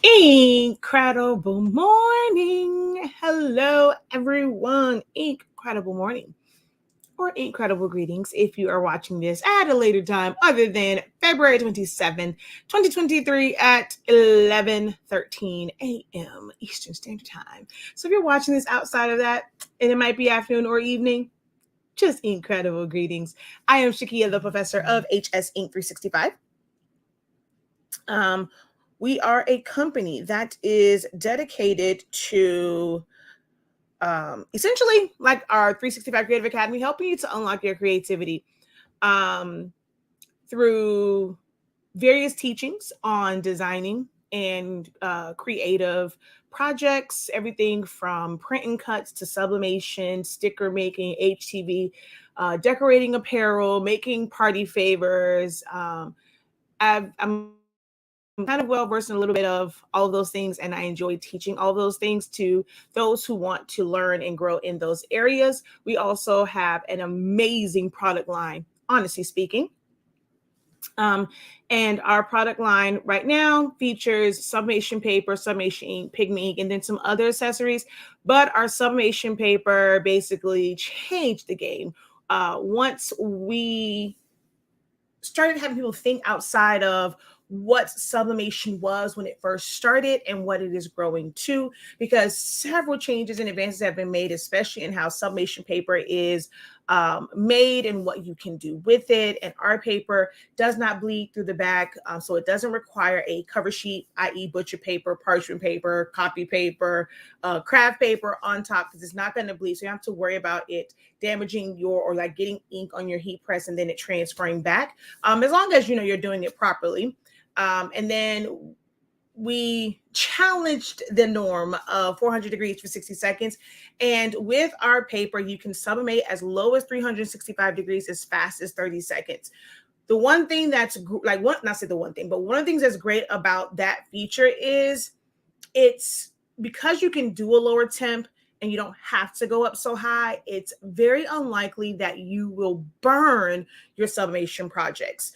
Incredible morning. Hello, everyone. Incredible morning or incredible greetings if you are watching this at a later time other than February 27, 2023 at 11:13 a.m. Eastern Standard Time. So if you're watching this outside of that, and it might be afternoon or evening, just incredible greetings. I am Shakia, the professor of HS Inc. 365. We are a company that is dedicated to essentially like our 365 Creative Academy, helping you to unlock your creativity through various teachings on designing and creative projects, everything from print and cuts to sublimation, sticker making, HTV, decorating apparel, making party favors. I'm kind of well versed in a little bit of all of those things, and I enjoy teaching all of those things to those who want to learn and grow in those areas. We also have an amazing product line, honestly speaking. And our product line right now features sublimation paper, sublimation ink, pigment ink, and then some other accessories. But our sublimation paper basically changed the game once we started having people think outside of what sublimation was when it first started and what it is growing to, because several changes and advances have been made, especially in how sublimation paper is made and what you can do with it. And our paper does not bleed through the back, so it doesn't require a cover sheet, i.e. butcher paper, parchment paper, copy paper, craft paper on top, because it's not going to bleed. So you don't have to worry about it damaging your, or like getting ink on your heat press and then it transferring back, as long as you know you're doing it properly. And then we challenged the norm of 400 degrees for 60 seconds. And with our paper, you can sublimate as low as 365 degrees as fast as 30 seconds. The one thing that's like, not say the one thing, but one of the things that's great about that feature is it's because you can do a lower temp and you don't have to go up so high, it's very unlikely that you will burn your sublimation projects.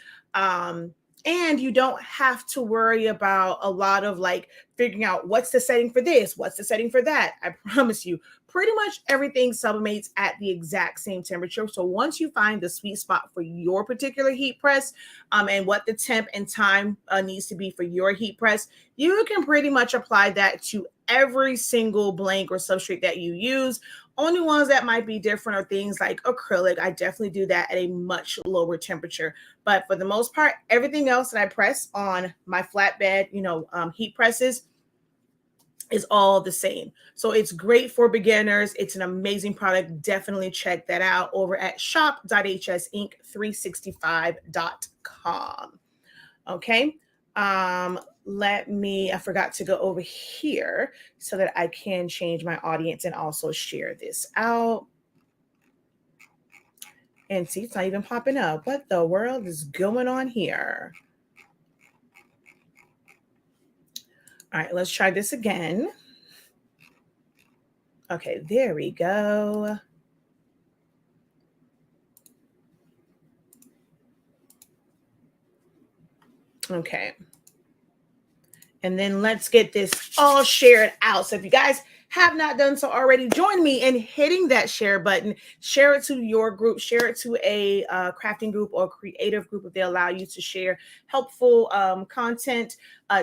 And you don't have to worry about a lot of like figuring out what's the setting for this, what's the setting for that. I promise you, pretty much everything sublimates at the exact same temperature. So once you find the sweet spot for your particular heat press, and what the temp and time needs to be for your heat press, you can pretty much apply that to every single blank or substrate that you use. Only ones that might be different are things like acrylic. I definitely do that at a much lower temperature. But for the most part, everything else that I press on my flatbed, heat presses is all the same. So it's great for beginners. It's an amazing product. Definitely check that out over at shop.hsink365.com. Okay. I forgot to go over here so that I can change my audience and also share this out. And see, it's not even popping up. What the world is going on here? All right, let's try this again. Okay, there we go. Okay. And then let's get this all shared out. So if you guys have not done so already, join me in hitting that share button. Share it to your group. Share it to a crafting group or creative group if they allow you to share helpful content.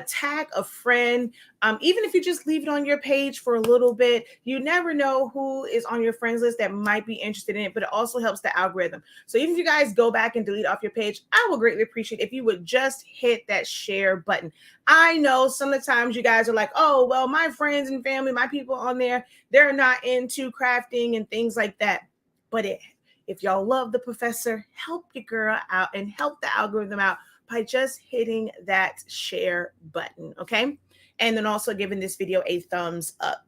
Tag a friend. Even if you just leave it on your page for a little bit, you never know who is on your friends list that might be interested in it, but it also helps the algorithm. So even if you guys go back and delete off your page, I would greatly appreciate if you would just hit that share button. I know some of the times you guys are like, oh, well, my friends and family, my people on there, they're not into crafting and things like that. But if y'all love the professor, help your girl out and help the algorithm out by just hitting that share button, okay? And then also giving this video a thumbs up.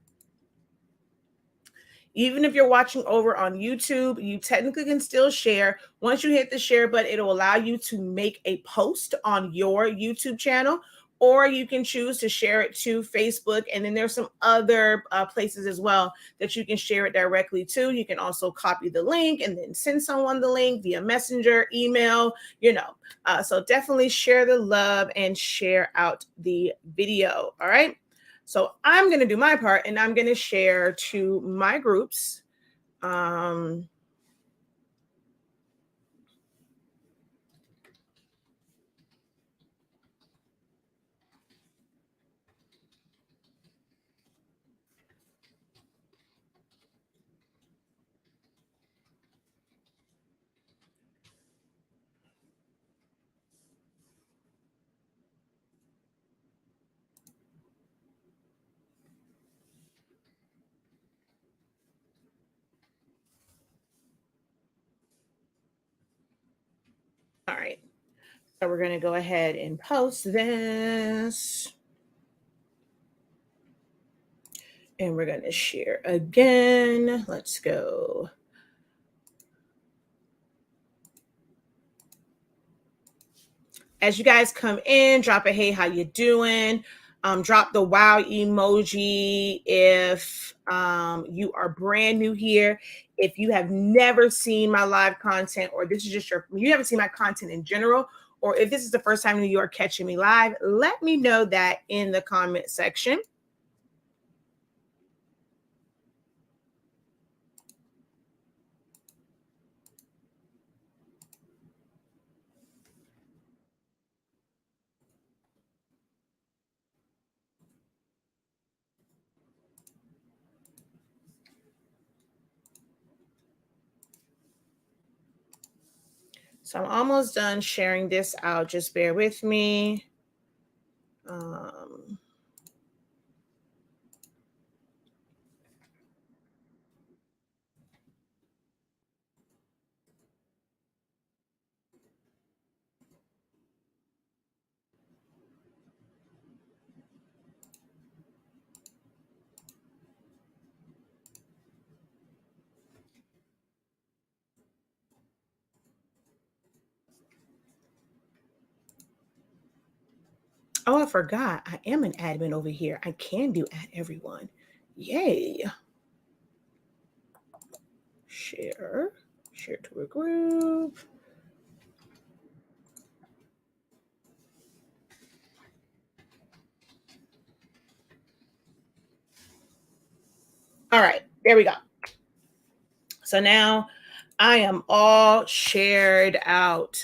Even if you're watching over on YouTube, you technically can still share. Once you hit the share button, it'll allow you to make a post on your YouTube channel, or you can choose to share it to Facebook. And then there's some other places as well that you can share it directly to. You can also copy the link and then send someone the link via messenger, email, so definitely share the love and share out the video. All right. So I'm going to do my part and I'm going to share to my groups. All right. So we're going to go ahead and post this. And we're going to share again. Let's go. As you guys come in, drop a hey, how you doing? Drop the wow emoji if you are brand new here. If you have never seen my live content, or this is just you haven't seen my content in general, or if this is the first time you are catching me live, let me know that in the comment section. So I'm almost done sharing this out. Just bear with me. Oh, I forgot. I am an admin over here. I can do add everyone. Yay. Share to a group. All right, there we go. So now I am all shared out.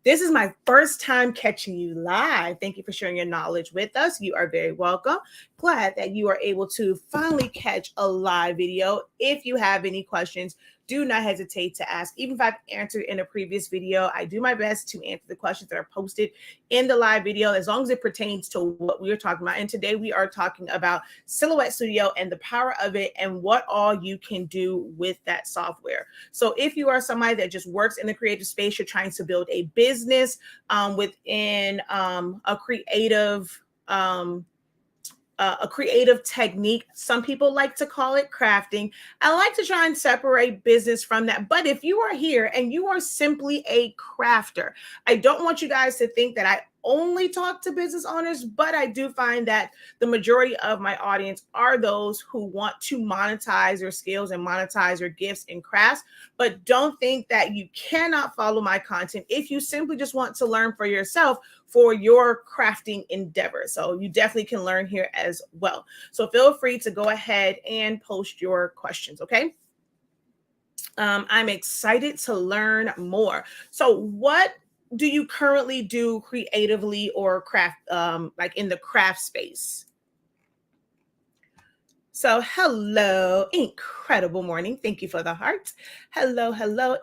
This is my first time catching you live. Thank you for sharing your knowledge with us. You are very welcome. Glad that you are able to finally catch a live video. If you have any questions, do not hesitate to ask. Even if I've answered in a previous video, I do my best to answer the questions that are posted in the live video, as long as it pertains to what we are talking about. And today we are talking about Silhouette Studio and the power of it and what all you can do with that software. So if you are somebody that just works in the creative space, you're trying to build a business within a creative technique. Some people like to call it crafting. I like to try and separate business from that. But if you are here and you are simply a crafter, I don't want you guys to think that I only talk to business owners, but I do find that the majority of my audience are those who want to monetize their skills and monetize their gifts and crafts. But don't think that you cannot follow my content if you simply just want to learn for yourself for your crafting endeavor. So you definitely can learn here as well. So feel free to go ahead and post your questions, okay? I'm excited to learn more. So what do you currently do creatively or craft, like in the craft space? So hello, incredible morning. Thank you for the heart. Hello,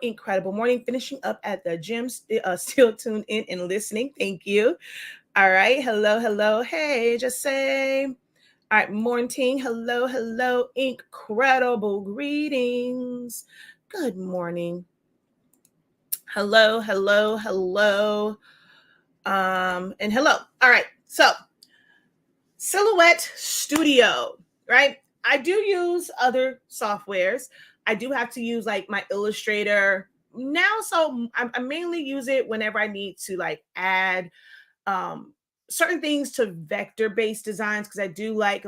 incredible morning. Finishing up at the gym, still tuned in and listening. Thank you. All right, hello. Hey, just say. All right, morning. Hello, incredible greetings. Good morning. Hello. And hello. All right, so Silhouette Studio, right? I do use other softwares. I do have to use like my Illustrator now. So I mainly use it whenever I need to like add certain things to vector-based designs, because I do like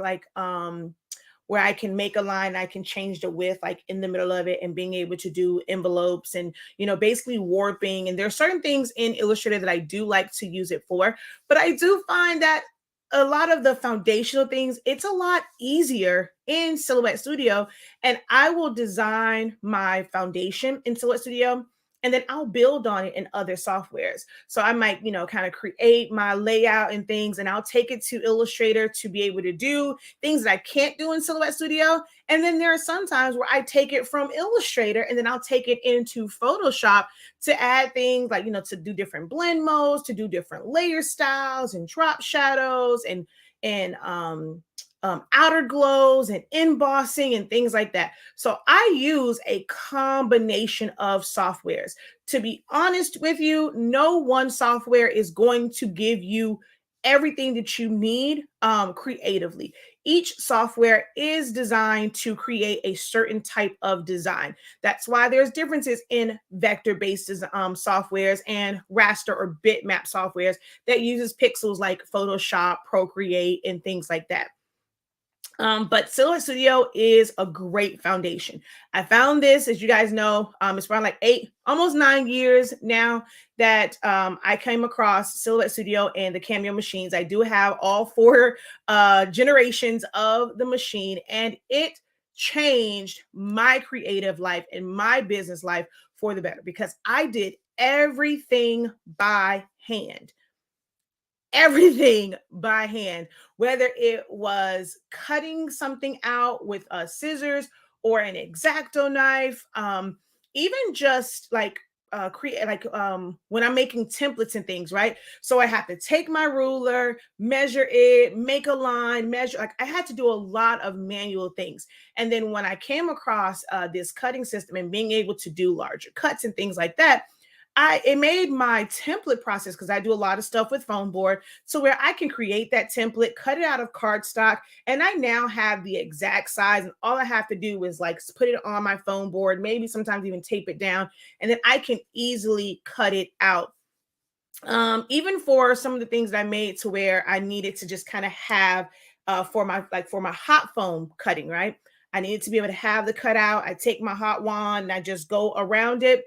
where I can make a line, I can change the width like in the middle of it, and being able to do envelopes and, basically warping. And there are certain things in Illustrator that I do like to use it for, but I do find that a lot of the foundational things, it's a lot easier in Silhouette Studio. And I will design my foundation in Silhouette Studio, and then I'll build on it in other softwares. So I might, kind of create my layout and things, and I'll take it to Illustrator to be able to do things that I can't do in Silhouette Studio. And then there are some times where I take it from Illustrator and then I'll take it into Photoshop to add things like, to do different blend modes, to do different layer styles and drop shadows and outer glows and embossing and things like that. So I use a combination of softwares. To be honest with you, no one software is going to give you everything that you need creatively. Each software is designed to create a certain type of design. That's why there's differences in vector-based softwares and raster or bitmap softwares that uses pixels like Photoshop, Procreate, and things like that. But Silhouette Studio is a great foundation. I found this, as you guys know, it's around like 8, almost 9 years now that I came across Silhouette Studio and the Cameo machines. I do have all 4 generations of the machine, and it changed my creative life and my business life for the better, because I did everything by hand. Everything by hand, whether it was cutting something out with scissors or an X-Acto knife, even just like create when I'm making templates and things, right? So I have to take my ruler, measure it, make a line, measure. Like, I had to do a lot of manual things. And then when I came across this cutting system and being able to do larger cuts and things like that, it made my template process, because I do a lot of stuff with foam board, so where I can create that template, cut it out of cardstock, and I now have the exact size, and all I have to do is like put it on my foam board, maybe sometimes even tape it down, and then I can easily cut it out. Even for some of the things that I made to where I needed to just kind of have for my hot foam cutting, right? I needed to be able to have the cutout. I take my hot wand and I just go around it.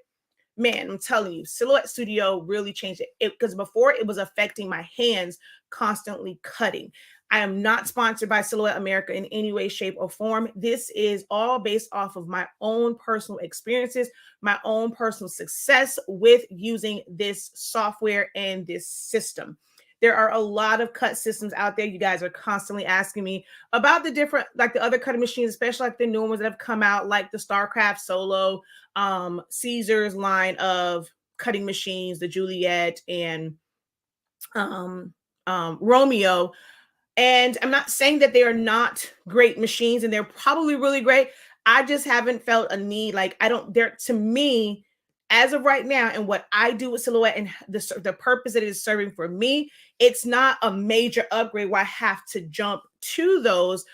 Man, I'm telling you, Silhouette Studio really changed it, because before it was affecting my hands constantly cutting. I am not sponsored by Silhouette America in any way, shape, or form. This is all based off of my own personal experiences, my own personal success with using this software and this system. There are a lot of cut systems out there. You guys are constantly asking me about the different, like the other cutting machines, especially like the new ones that have come out, like the StarCraft Solo, Caesar's line of cutting machines, the Juliet and Romeo. And I'm not saying that they are not great machines, and they're probably really great. I just haven't felt a need. Like, they're, to me, as of right now, and what I do with Silhouette and the purpose that it is serving for me, it's not a major upgrade where I have to jump to those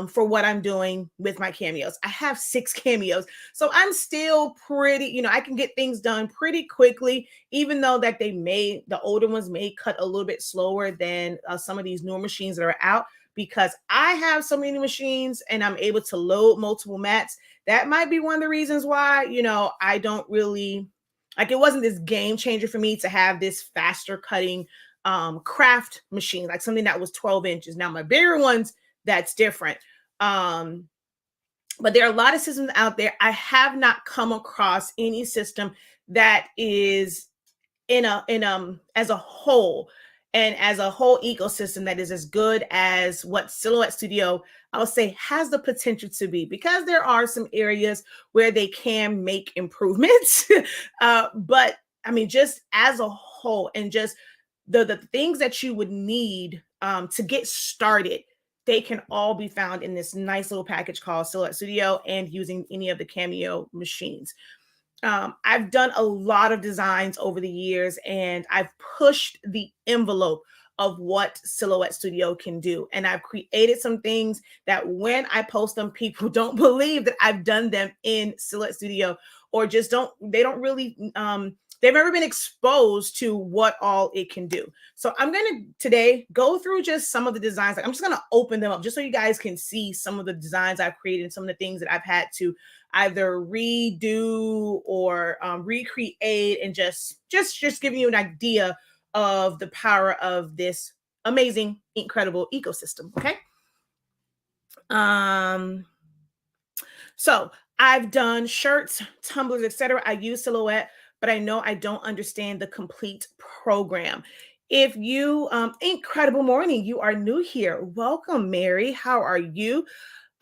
for what I'm doing with my cameos. I have 6 cameos, so I'm still pretty, I can get things done pretty quickly, even though that the older ones may cut a little bit slower than some of these newer machines that are out, because I have so many machines and I'm able to load multiple mats. That might be one of the reasons why, I don't really, like, it wasn't this game changer for me to have this faster cutting craft machine, like something that was 12 inches. Now my bigger ones, that's different. But there are a lot of systems out there. I have not come across any system that is as a whole and as a whole ecosystem that is as good as what Silhouette Studio, I would say, has the potential to be, because there are some areas where they can make improvements. But I mean, just as a whole, and just the things that you would need to get started, they can all be found in this nice little package called Silhouette Studio, and using any of the Cameo machines. I've done a lot of designs over the years, and I've pushed the envelope of what Silhouette Studio can do. And I've created some things that when I post them, people don't believe that I've done them in Silhouette Studio, or just they don't really they've never been exposed to what all it can do. So I'm going to today go through just some of the designs. I'm just going to open them up just so you guys can see some of the designs I've created and some of the things that I've had to either redo or recreate, and just giving you an idea of the power of this amazing, incredible ecosystem. Okay. So I've done shirts, tumblers, etc. I use Silhouette, but I know I don't understand the complete program. If you, incredible morning, you are new here. Welcome, Mary. How are you?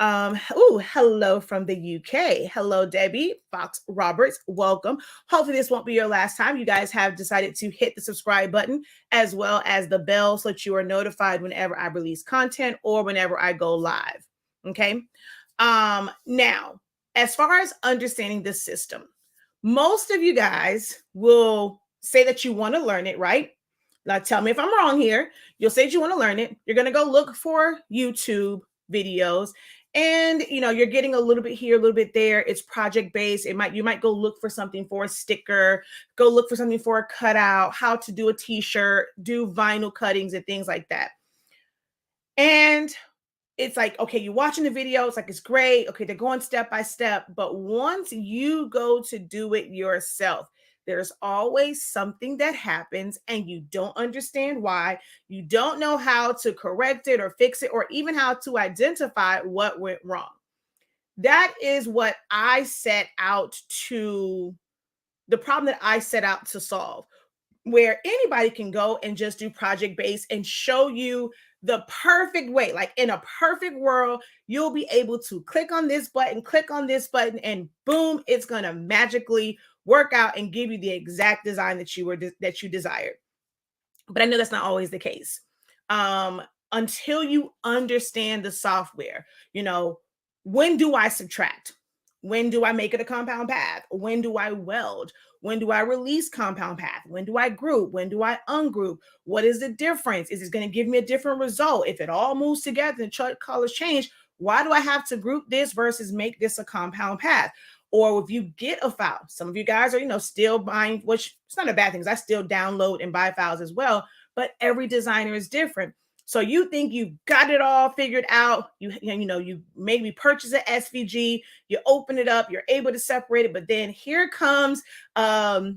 Hello from the UK. Hello, Debbie Fox Roberts. Welcome. Hopefully, this won't be your last time. You guys have decided to hit the subscribe button as well as the bell so that you are notified whenever I release content or whenever I go live. Okay. Now, as far as understanding the system, most of you guys will say that you want to learn it, right? Now, tell me if I'm wrong here. You'll say that you want to learn it. You're going to go look for YouTube videos, and you're getting a little bit here, a little bit there. It's project based. You might go look for something for a sticker, go look for something for a cutout, how to do a t-shirt, do vinyl cuttings and things like that. And it's like, okay, you're watching the video. It's like, it's great. Okay, they're going step by step. But once you go to do it yourself, there's always something that happens and you don't understand why. You don't know how to correct it or fix it, or even how to identify what went wrong. That is what I set out to, the problem that I set out to solve, where anybody can go and just do project based and show you the perfect way. Like in a perfect world, you'll be able to click on this button, and boom, it's going to magically work out and give you the exact design that you desired. But I know that's not always the case. Until you understand the software, when do I subtract? When do I make it a compound path? When do I weld? When do I release compound path? When do I group? When do I ungroup? What is the difference? Is it going to give me a different result? If it all moves together and colors change, why do I have to group this versus make this a compound path? Or if you get a file, some of you guys are, still buying, which it's not a bad thing, because I still download and buy files as well, but every designer is different. So you think you've got it all figured out. You maybe purchase an SVG, you open it up, you're able to separate it, but then here comes that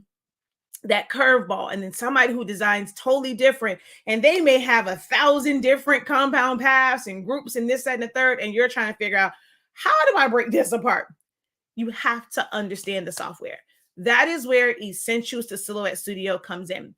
curveball, and then somebody who designs totally different, and they may have 1,000 different compound paths and groups and this, that, and the third, and you're trying to figure out, how do I break this apart? You have to understand the software. That is where Essentials to Silhouette Studio comes in.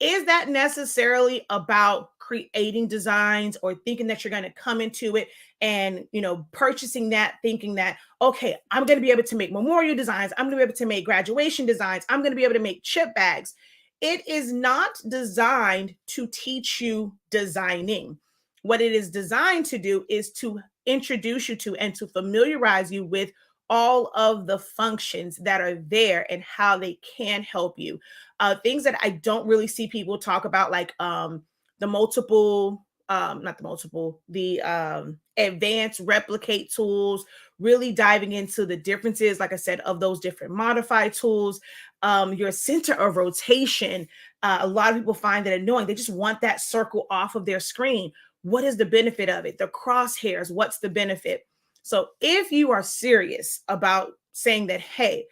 Is that necessarily about creating designs or thinking that you're going to come into it and, purchasing that, thinking that, okay, I'm going to be able to make memorial designs. I'm going to be able to make graduation designs. I'm going to be able to make chip bags. It is not designed to teach you designing. What it is designed to do is to introduce you to and to familiarize you with all of the functions that are there and how they can help you. Things that I don't really see people talk about, like the advanced replicate tools, really diving into the differences, like I said, of those different modify tools. Your center of rotation, a lot of people find that annoying. They just want that circle off of their screen. What is the benefit of it? The crosshairs, what's the benefit? So if you are serious about saying that, hey,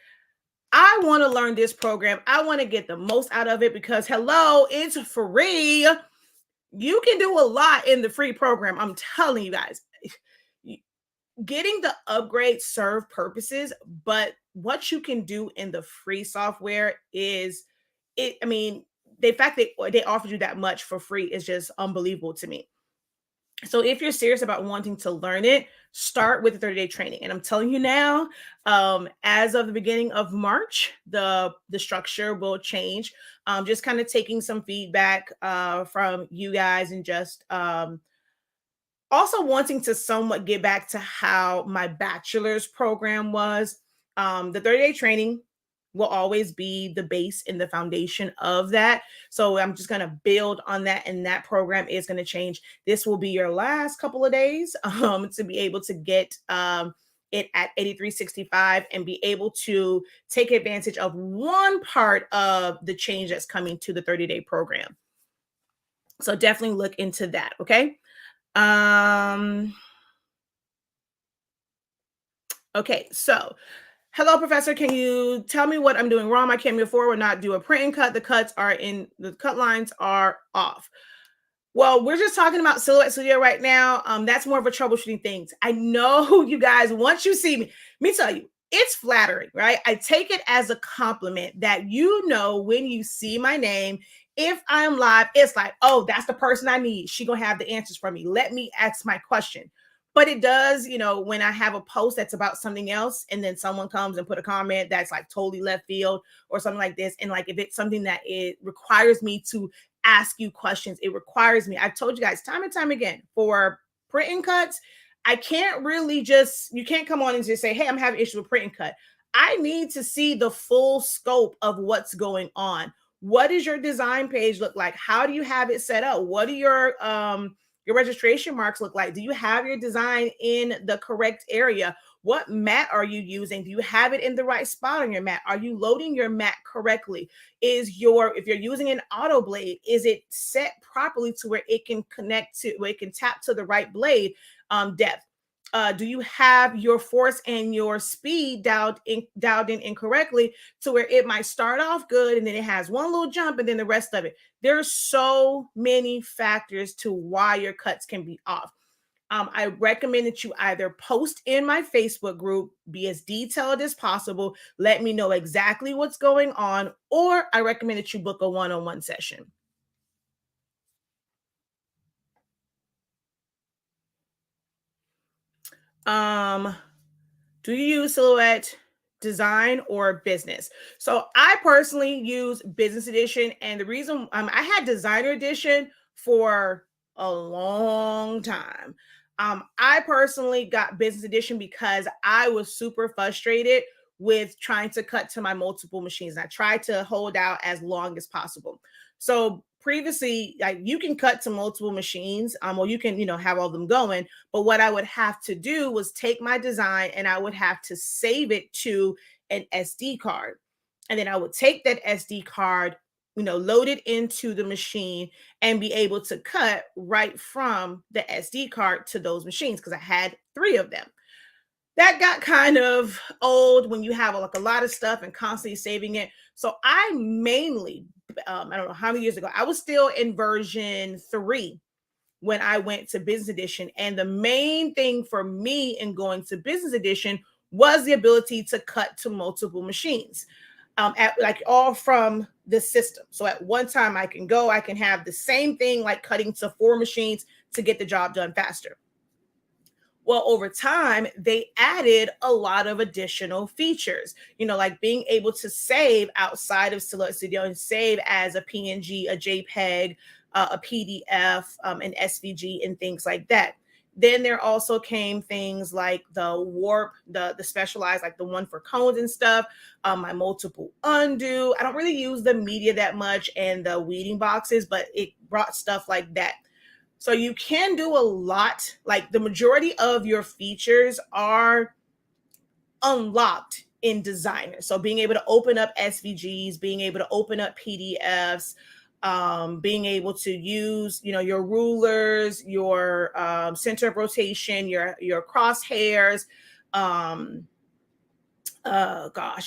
I want to learn this program, I want to get the most out of it because, hello, it's free. You can do a lot in the free program. I'm telling you guys, getting the upgrade serve purposes, but what you can do in the free software is, the fact that they offered you that much for free is just unbelievable to me. So if you're serious about wanting to learn it, start with the 30-day training. And I'm telling you now, as of the beginning of March, the structure will change. Just kind of taking some feedback from you guys, and just also wanting to somewhat get back to how my bachelor's program was. The 30-day training will always be the base and the foundation of that. So I'm just going to build on that, and that program is going to change. This will be your last couple of days to be able to get it at 8365 and be able to take advantage of one part of the change that's coming to the 30-day program. So definitely look into that. Okay. Okay. So, hello, Professor. Can you tell me what I'm doing wrong? My Cameo 4 will not do a print and cut. The cut lines are off. Well, we're just talking about Silhouette Studio right now. That's more of a troubleshooting thing. I know you guys, once you see me, let me tell you, it's flattering, right? I take it as a compliment that you know when you see my name, if I'm live, it's like, oh, that's the person I need. She gonna have the answers for me. Let me ask my question. But it does, when I have a post that's about something else, and then someone comes and put a comment that's like totally left field or something like this, and like if it's something that it requires me to ask you questions. It requires me. I've told you guys time and time again, for print and cuts, I can't really you can't come on and just say, hey, I'm having issues with print and cut. I need to see the full scope of what's going on. What does your design page look like? How do you have it set up? What do your registration marks look like? Do you have your design in the correct area? What mat are you using? Do you have it in the right spot on your mat? Are you loading your mat correctly? If you're using an auto blade, is it set properly to where it can where it can tap to the right blade depth? Do you have your force and your speed dialed in incorrectly to where it might start off good and then it has one little jump and then the rest of it? There's so many factors to why your cuts can be off. I recommend that you either post in my Facebook group, be as detailed as possible, let me know exactly what's going on, or I recommend that you book a one-on-one session. Do you use Silhouette design or business? So I personally use business edition, and the reason I had designer edition for a long time. I personally got business edition because I was super frustrated with trying to cut to my multiple machines. I tried to hold out as long as possible. So previously, like, you can cut to multiple machines, or you can, have all of them going. But what I would have to do was take my design and I would have to save it to an SD card. And then I would take that SD card, load it into the machine and be able to cut right from the SD card to those machines because I had 3 of them. That got kind of old when you have like a lot of stuff and constantly saving it. So I mainly, I don't know how many years ago, I was still in version 3 when I went to business edition. And the main thing for me in going to business edition was the ability to cut to multiple machines, all from the system. So at one time I can have the same thing, like cutting to 4 machines to get the job done faster. Well, over time, they added a lot of additional features, like being able to save outside of Silhouette Studio and save as a PNG, a JPEG, a PDF, an SVG, and things like that. Then there also came things like the warp, the specialized, like the one for cones and stuff, my multiple undo. I don't really use the media that much and the weeding boxes, but it brought stuff like that. So you can do a lot, like the majority of your features are unlocked in Designer. So being able to open up SVGs, being able to open up PDFs, being able to use, your rulers, your center of rotation, your crosshairs.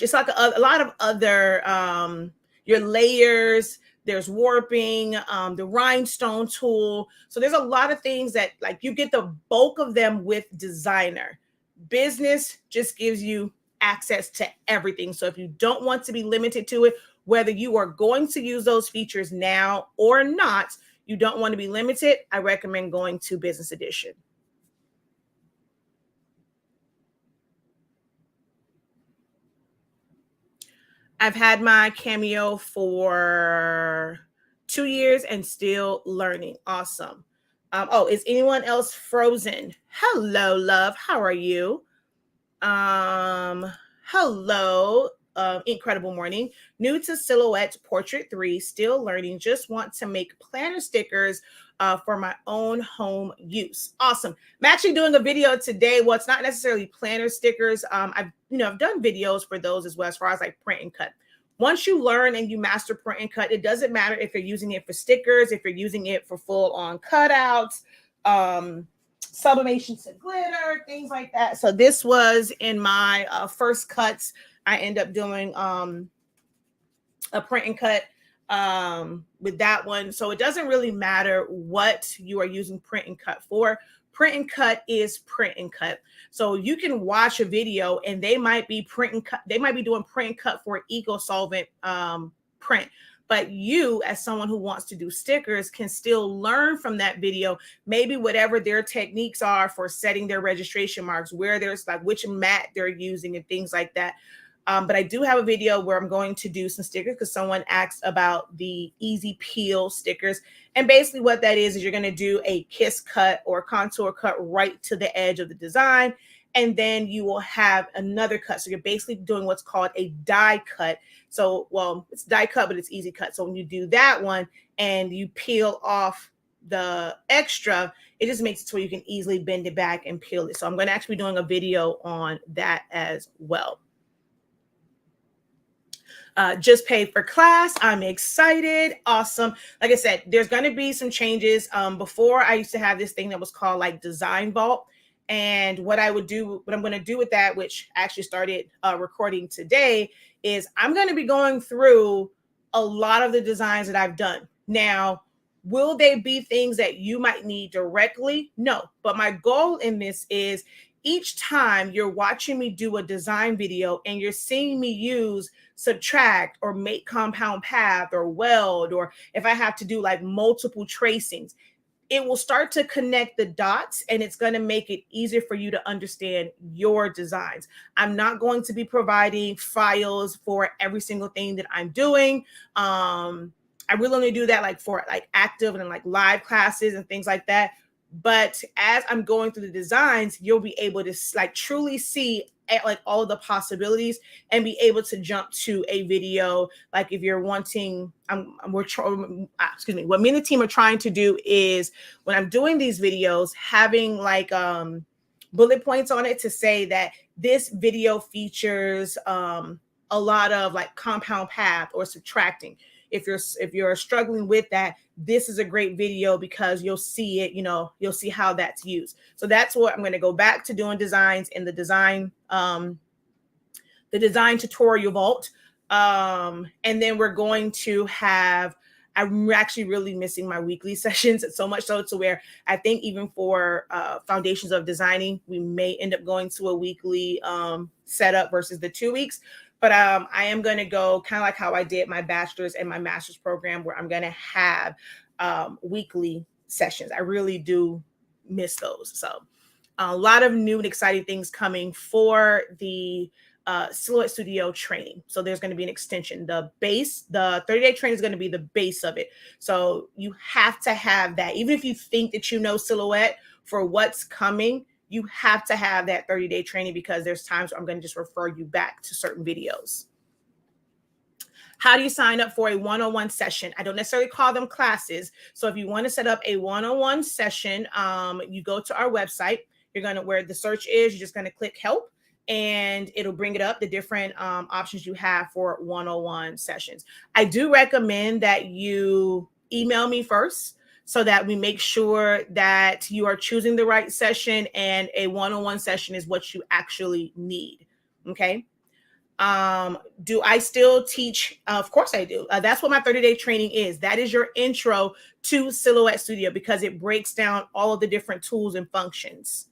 It's like a lot of other, your layers. There's warping, the rhinestone tool. So there's a lot of things that, like, you get the bulk of them with Designer. Business just gives you access to everything. So if you don't want to be limited to it, whether you are going to use those features now or not, you don't want to be limited, I recommend going to Business Edition. I've had my Cameo for 2 years and still learning. Awesome. Is anyone else frozen? Hello, love. How are you? Hello. incredible morning. New to Silhouette Portrait 3, still learning, just want to make planner stickers for my own home use. Awesome. I'm actually doing a video today. Well, it's not necessarily planner stickers. I've done videos for those as well, as far as like print and cut. Once you learn and you master print and cut, it doesn't matter if you're using it for stickers, if you're using it for full on cutouts, sublimation to glitter, things like that. So this was in my first cuts. I end up doing a print and cut with that one. So it doesn't really matter what you are using print and cut for. Print and cut is print and cut. So you can watch a video and they might be print and cut. They might be doing print and cut for eco solvent print. But you, as someone who wants to do stickers, can still learn from that video, maybe whatever their techniques are for setting their registration marks, where there's like which mat they're using and things like that. But I do have a video where I'm going to do some stickers because someone asked about the easy peel stickers. And basically what that is you're going to do a kiss cut or contour cut right to the edge of the design. And then you will have another cut. So you're basically doing what's called a die cut. So, well, it's die cut, but it's easy cut. So when you do that one and you peel off the extra, it just makes it so you can easily bend it back and peel it. So I'm going to actually be doing a video on that as well. Just paid for class. I'm excited. Awesome. Like I said, there's going to be some changes. Before I used to have this thing that was called like Design Vault. And what I'm going to do with that, which I actually started recording today, is I'm going to be going through a lot of the designs that I've done. Now, will they be things that you might need directly? No. But my goal in this is each time you're watching me do a design video and you're seeing me use subtract or make compound path or weld, or if I have to do like multiple tracings, it will start to connect the dots and it's going to make it easier for you to understand your designs. I'm not going to be providing files for every single thing that I'm doing. I really only do that like for like active and like live classes and things like that. But as I'm going through the designs, you'll be able to like truly see like all of the possibilities and be able to jump to a video. Like if you're wanting, what me and the team are trying to do is when I'm doing these videos, having like bullet points on it to say that this video features a lot of like compound path or subtracting. If you're struggling with that, this is a great video because you'll see it, you'll see how that's used. So that's what I'm going to go back to doing designs in the design tutorial vault. And then we're going to have, I'm actually really missing my weekly sessions, so much so to where I think even for foundations of designing, we may end up going to a weekly setup versus the 2 weeks. But I am going to go kind of like how I did my bachelor's and my master's program, where I'm going to have weekly sessions. I really do miss those. So a lot of new and exciting things coming for the Silhouette Studio training. So there's going to be an extension. The 30-day training is going to be the base of it. So you have to have that. Even if you think that you know Silhouette, for what's coming, you have to have that 30-day training, because there's times where I'm going to just refer you back to certain videos. How do you sign up for a one-on-one session? I don't necessarily call them classes. So if you want to set up a one-on-one session, you go to our website. You're going to, where the search is, you're just going to click help, and it'll bring it up, the different options you have for one-on-one sessions. I do recommend that you email me first, so that we make sure that you are choosing the right session and a one-on-one session is what you actually need. Okay. Do I still teach? Of course I do. That's what my 30-day training is. That is your intro to Silhouette Studio, because it breaks down all of the different tools and functions.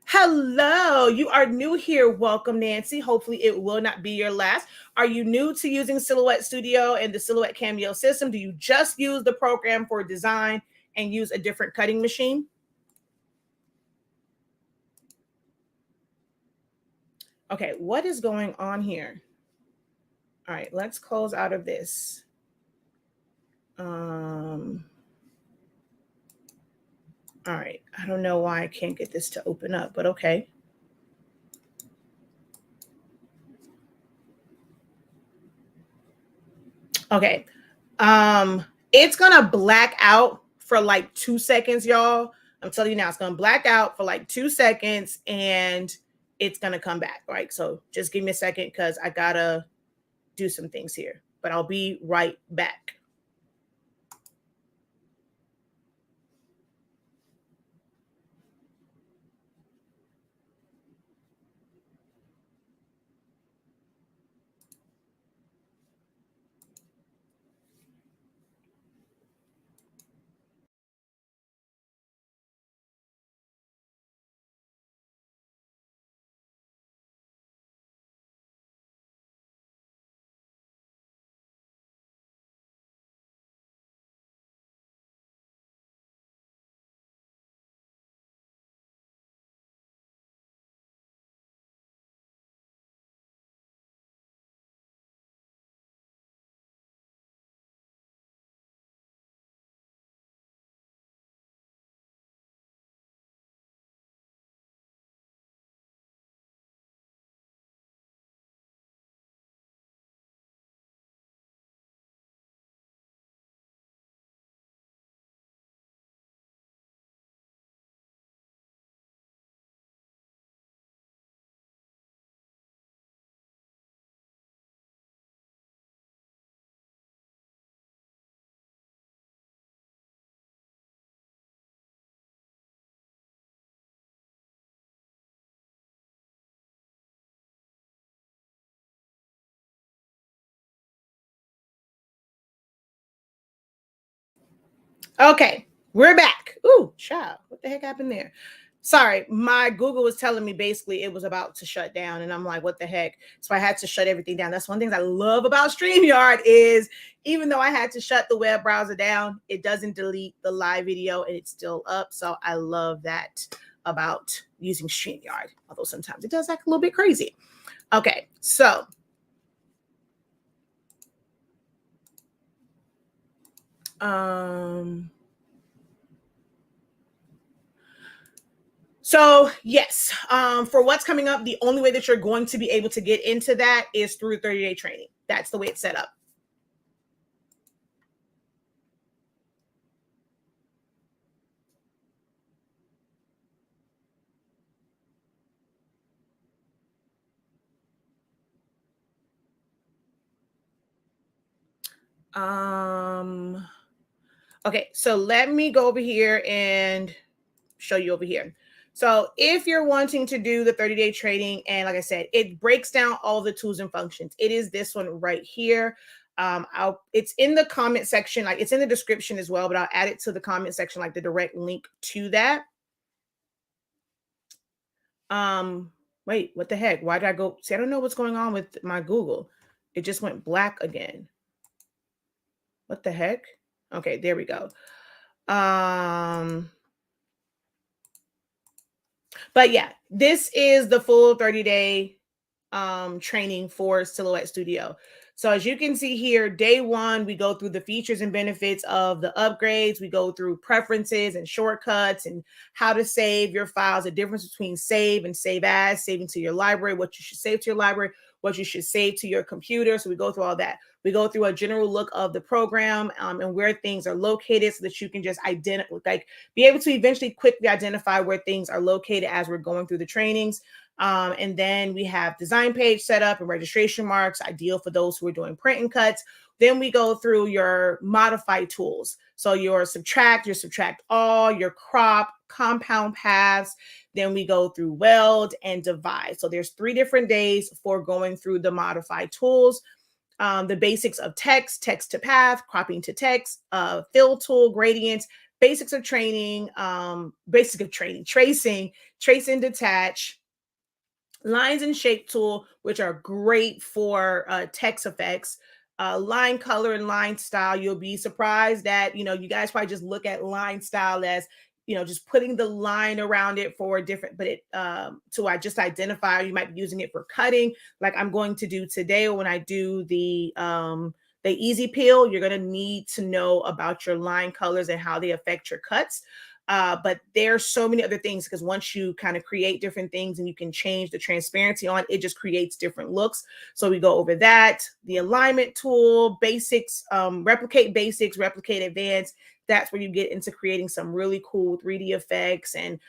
Hello, you are new here. Welcome, Nancy. Hopefully it will not be your last. Are you new to using Silhouette Studio and the Silhouette Cameo system? Do you just use the program for design and use a different cutting machine? Okay, what is going on here? All right, let's close out of this. All All right. I don't know why I can't get this to open up, but okay. Okay. It's gonna black out for like 2 seconds, y'all. I'm telling you now, it's gonna black out for like 2 seconds and it's gonna come back. All right. So just give me a second because I gotta do some things here, but I'll be right back. Okay, we're back. Ooh, child, what the heck happened there? Sorry, my Google was telling me basically it was about to shut down, and I'm like, what the heck? So I had to shut everything down. That's one thing I love about StreamYard is even though I had to shut the web browser down, it doesn't delete the live video and it's still up. So I love that about using StreamYard, although sometimes it does act a little bit crazy. Okay, so So yes, for what's coming up, the only way that you're going to be able to get into that is through 30-day training. That's the way it's set up. Okay, so let me go over here and show you over here. So if you're wanting to do the 30-day training, and like I said, it breaks down all the tools and functions. It is this one right here. It's in the comment section, like it's in the description as well, but I'll add it to the comment section, like the direct link to that. Wait, what the heck? Why did I go? See, I don't know what's going on with my Google. It just went black again. What the heck? Okay, there we go. But yeah, this is the full 30-day training for Silhouette Studio. So as you can see here, day one, we go through the features and benefits of the upgrades. We go through preferences and shortcuts and how to save your files, the difference between save and save as, saving to your library, what you should save to your library, what you should save to your computer. So we go through all that. We go through a general look of the program and where things are located so that you can just be able to eventually quickly identify where things are located as we're going through the trainings. And then we have design page setup and registration marks, ideal for those who are doing print and cuts. Then we go through your modify tools. So your subtract all, your crop, compound paths. Then we go through weld and divide. So there's 3 different days for going through the modify tools. The basics of text to path, cropping to text, fill tool, gradients, basics of training, tracing, trace and detach, lines and shape tool, which are great for text effects, line color and line style. You'll be surprised that, you guys probably just look at line style as, just putting the line around it for different, but to I just identify, you might be using it for cutting, like I'm going to do today when I do the easy peel. You're going to need to know about your line colors and how they affect your cuts. But there's so many other things because once you kind of create different things and you can change the transparency on it, just creates different looks. So we go over that, the alignment tool, basics, replicate basics, replicate advanced. That's where you get into creating some really cool 3D effects and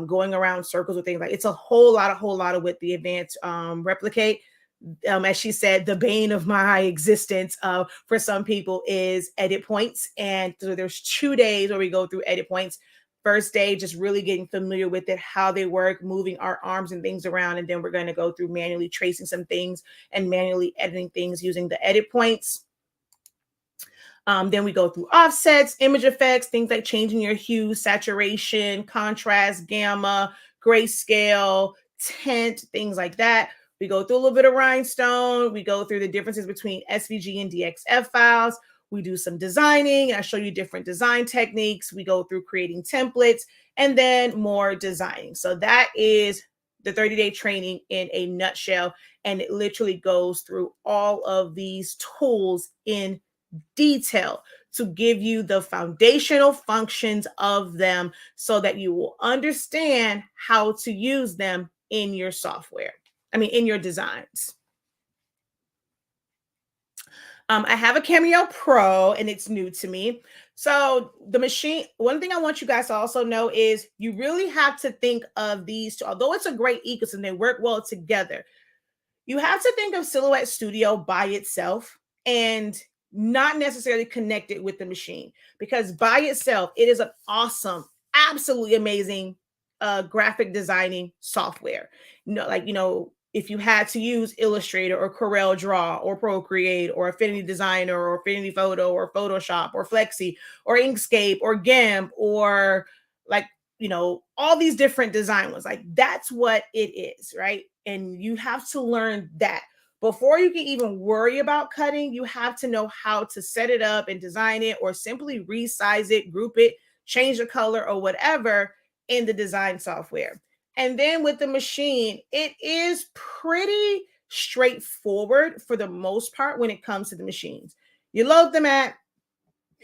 going around circles with things. Like it's a whole lot of with the advanced replicate. As she said, the bane of my existence for some people is edit points. And so there's 2 days where we go through edit points. First day, just really getting familiar with it, how they work, moving our arms and things around. And then we're going to go through manually tracing some things and manually editing things using the edit points. Then we go through offsets, image effects, things like changing your hue, saturation, contrast, gamma, grayscale, tint, things like that. We go through a little bit of rhinestone. We go through the differences between SVG and DXF files. We do some designing. I show you different design techniques. We go through creating templates and then more designing. So that is the 30-day training in a nutshell. And it literally goes through all of these tools in detail to give you the foundational functions of them so that you will understand how to use them in your software. In your designs. I have a Cameo Pro and it's new to me. So the machine, one thing I want you guys to also know is you really have to think of these two, although it's a great ecosystem, they work well together. You have to think of Silhouette Studio by itself and not necessarily connect it with the machine, because by itself, it is an awesome, absolutely amazing graphic designing software. If you had to use Illustrator or Corel Draw or Procreate or Affinity Designer or Affinity Photo or Photoshop or Flexi or Inkscape or GIMP or all these different design ones, like that's what it is, right? And you have to learn that before you can even worry about cutting. You have to know how to set it up and design it, or simply resize it, group it, change the color or whatever in the design software. And then with the machine, it is pretty straightforward for the most part when it comes to the machines. You load them at,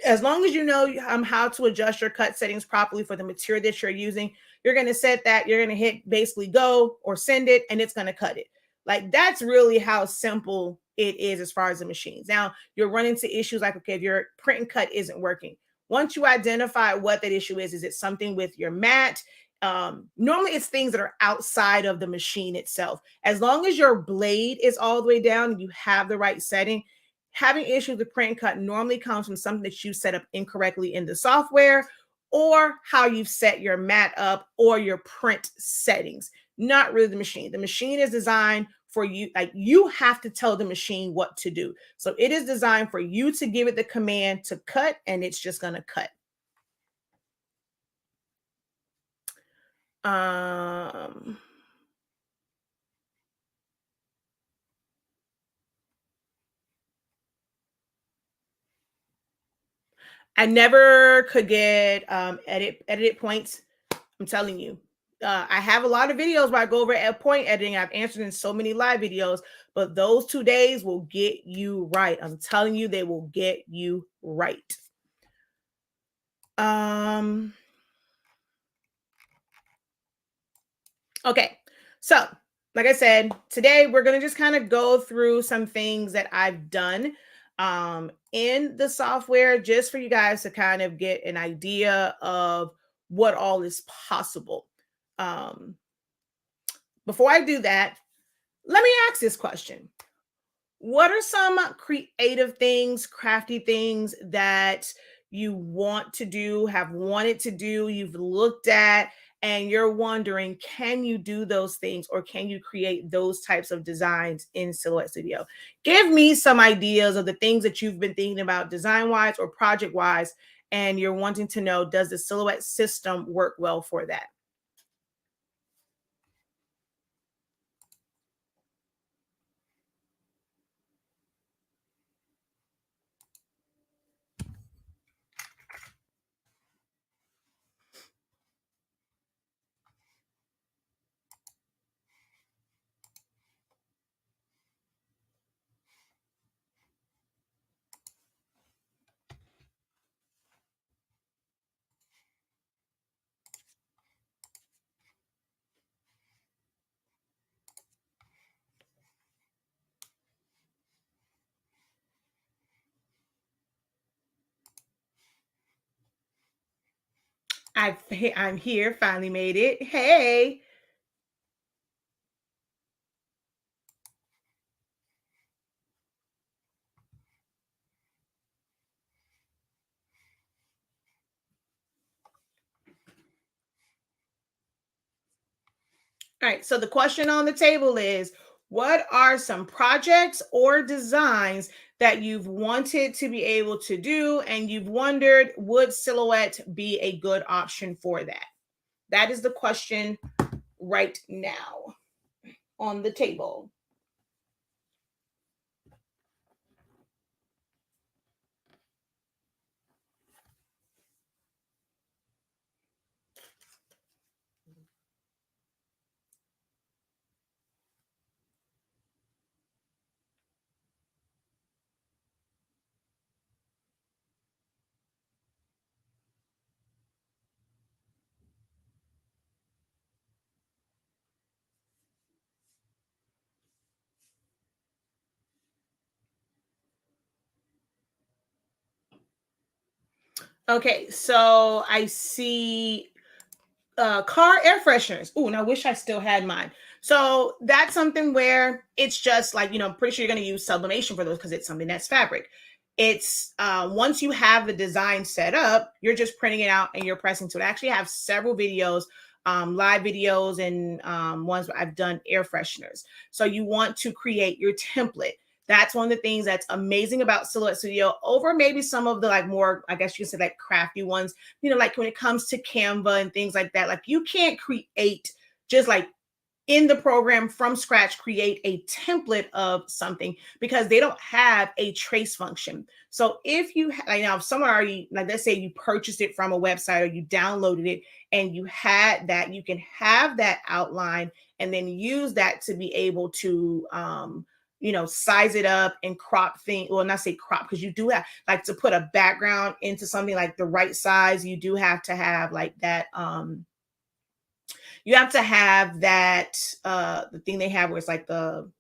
as long as you know how to adjust your cut settings properly for the material that you're using, you're going to set that, you're going to hit basically go or send it, and it's going to cut it. Like that's really how simple it is as far as the machines. Now you'll run into issues like, okay, if your print and cut isn't working, once you identify what that issue is it something with your mat? Normally it's things that are outside of the machine itself. As long as your blade is all the way down and you have the right setting, having issues with print and cut normally comes from something that you set up incorrectly in the software, or how you've set your mat up or your print settings, not really the machine. The machine is designed for you. Like you have to tell the machine what to do. So it is designed for you to give it the command to cut, and it's just going to cut. I never could get edit points. I'm telling you. I have a lot of videos where I go over at point editing. I've answered in so many live videos, but those 2 days will get you right. I'm telling you, they will get you right. Okay. So, like I said, today we're going to just kind of go through some things that I've done in the software, just for you guys to kind of get an idea of what all is possible. Before I do that, let me ask this question. What are some creative things, crafty things that you want to do, have wanted to do, you've looked at, and you're wondering, can you do those things, or can you create those types of designs in Silhouette Studio? Give me some ideas of the things that you've been thinking about design-wise or project-wise, and you're wanting to know, does the Silhouette system work well for that? I'm here, finally made it. Hey. All right, so the question on the table is, what are some projects or designs that you've wanted to be able to do and you've wondered, would Silhouette be a good option for that? That is the question right now on the table. Okay, so I see car air fresheners. Oh, and I wish I still had mine. So that's something where it's just like, I'm pretty sure you're going to use sublimation for those because it's something that's fabric. It's once you have the design set up, you're just printing it out and you're pressing. So I actually have several videos, live videos, and ones where I've done air fresheners. So you want to create your template. That's one of the things that's amazing about Silhouette Studio over maybe some of the like more, I guess you could say, like crafty ones, like when it comes to Canva and things like that. Like you can't create just like in the program from scratch, create a template of something because they don't have a trace function. So if you like now, if someone already, like let's say you purchased it from a website or you downloaded it and you had that, you can have that outline and then use that to be able to size it up and crop thing. Well, not say crop, because you do have like to put a background into something like the right size, you do have to have like that you have to have that the thing they have where it's like the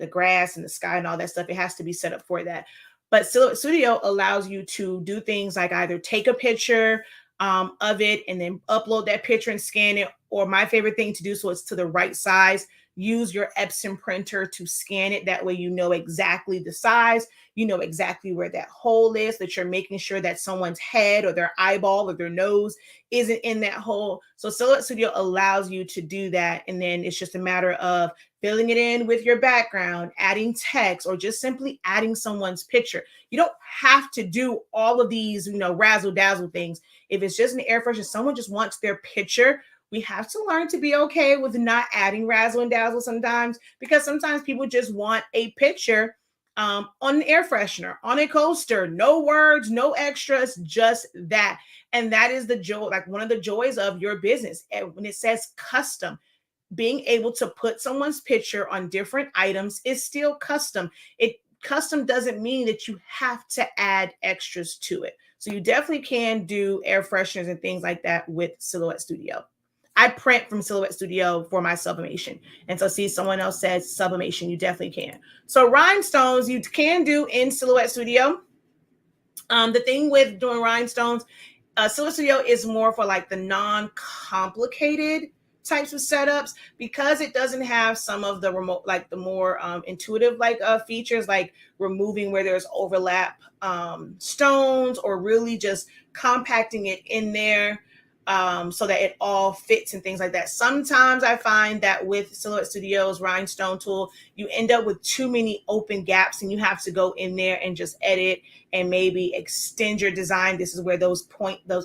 grass and the sky and all that stuff. It has to be set up for that. But Silhouette Studio allows you to do things like either take a picture of it and then upload that picture and scan it. Or my favorite thing to do, so it's to the right size, use your Epson printer to scan it. That way you know exactly the size, you know exactly where that hole is, that you're making sure that someone's head or their eyeball or their nose isn't in that hole. So Silhouette Studio allows you to do that. And then it's just a matter of filling it in with your background, adding text, or just simply adding someone's picture. You don't have to do all of these, razzle dazzle things. If it's just an air freshener, someone just wants their picture. We have to learn to be okay with not adding razzle and dazzle sometimes, because sometimes people just want a picture on an air freshener, on a coaster, no words, no extras, just that. And that is the joy, like one of the joys of your business. And when it says custom, being able to put someone's picture on different items is still custom. It custom doesn't mean that you have to add extras to it. So you definitely can do air fresheners and things like that with Silhouette Studio. I print from Silhouette Studio for my sublimation. And so see, someone else says sublimation, you definitely can. So rhinestones you can do in Silhouette Studio. The thing with doing rhinestones, Silhouette Studio is more for like the non-complicated types of setups, because it doesn't have some of the remote, like the more intuitive like features, like removing where there's overlap stones, or really just compacting it in there so that it all fits and things like that. Sometimes I find that with Silhouette Studio's rhinestone tool, you end up with too many open gaps and you have to go in there and just edit and maybe extend your design. This is where those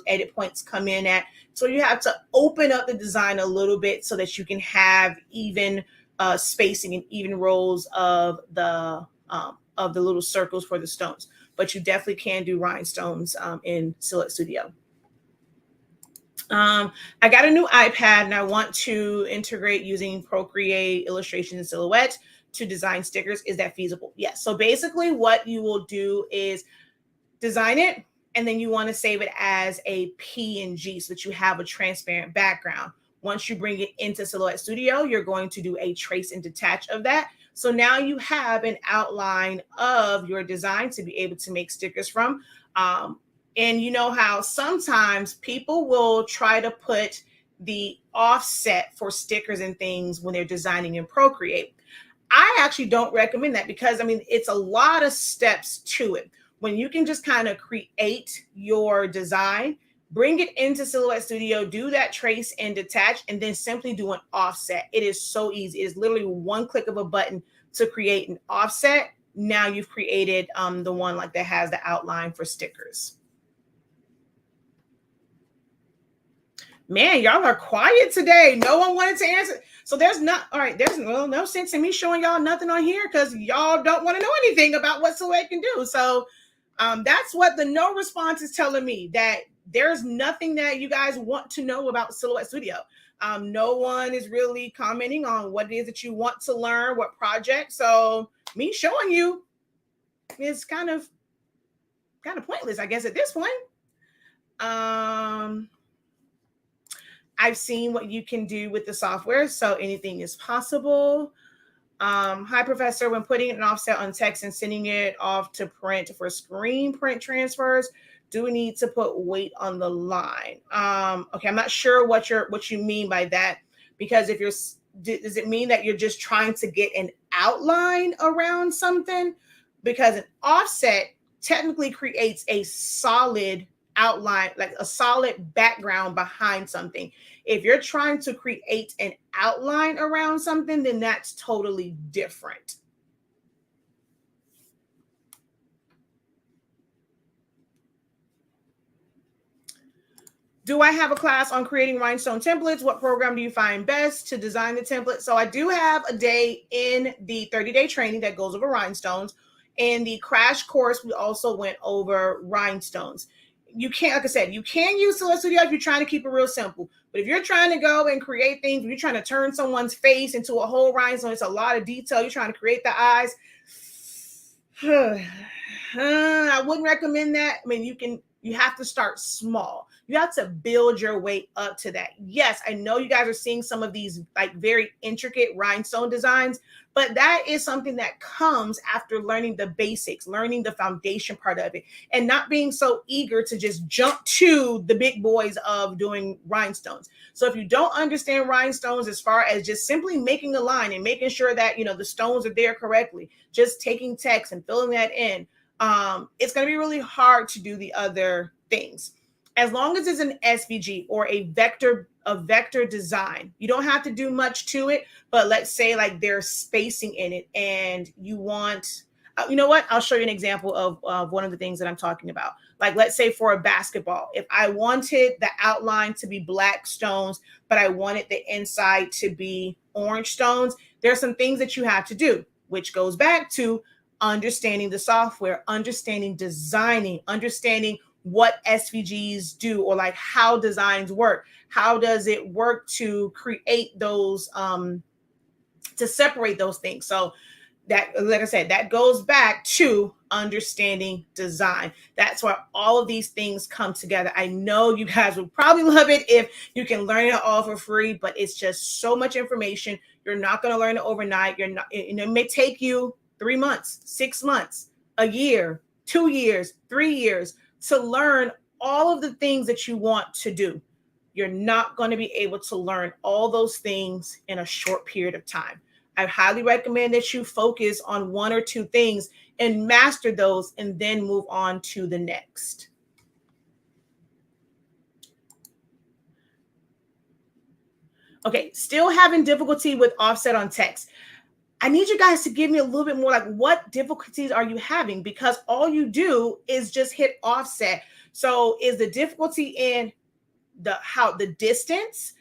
edit points come in at. So you have to open up the design a little bit so that you can have even spacing and even rows of the little circles for the stones. But you definitely can do rhinestones in Silhouette Studio. I got a new iPad and I want to integrate using Procreate, Illustration, and Silhouette to design stickers. Is that feasible? Yes. So basically what you will do is design it, and then you want to save it as a PNG so that you have a transparent background. Once you bring it into Silhouette Studio, you're going to do a trace and detach of that. So now you have an outline of your design to be able to make stickers from. And you know how sometimes people will try to put the offset for stickers and things when they're designing in Procreate. I actually don't recommend that because, I mean, it's a lot of steps to it. When you can just kind of create your design, bring it into Silhouette Studio, do that trace and detach, and then simply do an offset. It is so easy. It is literally one click of a button to create an offset. Now you've created the one like that has the outline for stickers. Man, y'all are quiet today. No one wanted to answer. So there's not, all right, there's no sense in me showing y'all nothing on here because y'all don't want to know anything about what Silhouette can do. So that's what the no response is telling me, that there's nothing that you guys want to know about Silhouette Studio. No one is really commenting on what it is that you want to learn, what project. So me showing you is kind of pointless, I guess, at this point. I've seen what you can do with the software, so anything is possible. Hi, Professor. When putting an offset on text and sending it off to print for screen print transfers, do we need to put weight on the line? Okay, I'm not sure what you mean by that, because if does it mean that you're just trying to get an outline around something? Because an offset technically creates a solid outline, like a solid background behind something. If you're trying to create an outline around something, then that's totally different. Do I have a class on creating rhinestone templates? What program do you find best to design the template? So I do have a day in the 30-day training that goes over rhinestones. In the crash course, we also went over rhinestones. You can't, like I said, you can use Silhouette Studio if you're trying to keep it real simple. But if you're trying to go and create things, if you're trying to turn someone's face into a whole rhinestone, it's a lot of detail. You're trying to create the eyes. I wouldn't recommend that. I mean, you have to start small. You have to build your way up to that. Yes, I know you guys are seeing some of these like very intricate rhinestone designs, but that is something that comes after learning the basics, learning the foundation part of it, and not being so eager to just jump to the big boys of doing rhinestones. So if you don't understand rhinestones as far as just simply making a line and making sure that, the stones are there correctly, just taking text and filling that in, it's going to be really hard to do the other things. As long as it's an SVG or a vector design, you don't have to do much to it. But let's say like there's spacing in it and you want, you know what? I'll show you an example of one of the things that I'm talking about. Like, let's say for a basketball, if I wanted the outline to be black stones, but I wanted the inside to be orange stones, there's some things that you have to do, which goes back to understanding the software, understanding designing, understanding what SVGs do, or like how designs work. How does it work to create those, to separate those things? So that, like I said, that goes back to understanding design. That's where all of these things come together. I know you guys would probably love it if you can learn it all for free, but it's just so much information. You're not going to learn it overnight. You're not, it may take you 3 months, 6 months, a year, 2 years, 3 years to learn all of the things that you want to do. You're not going to be able to learn all those things in a short period of time. I highly recommend that you focus on 1 or 2 things and master those and then move on to the next. Okay, still having difficulty with offset on text. I need you guys to give me a little bit more, like, what difficulties are you having? Because all you do is just hit offset. So is the difficulty in the distance,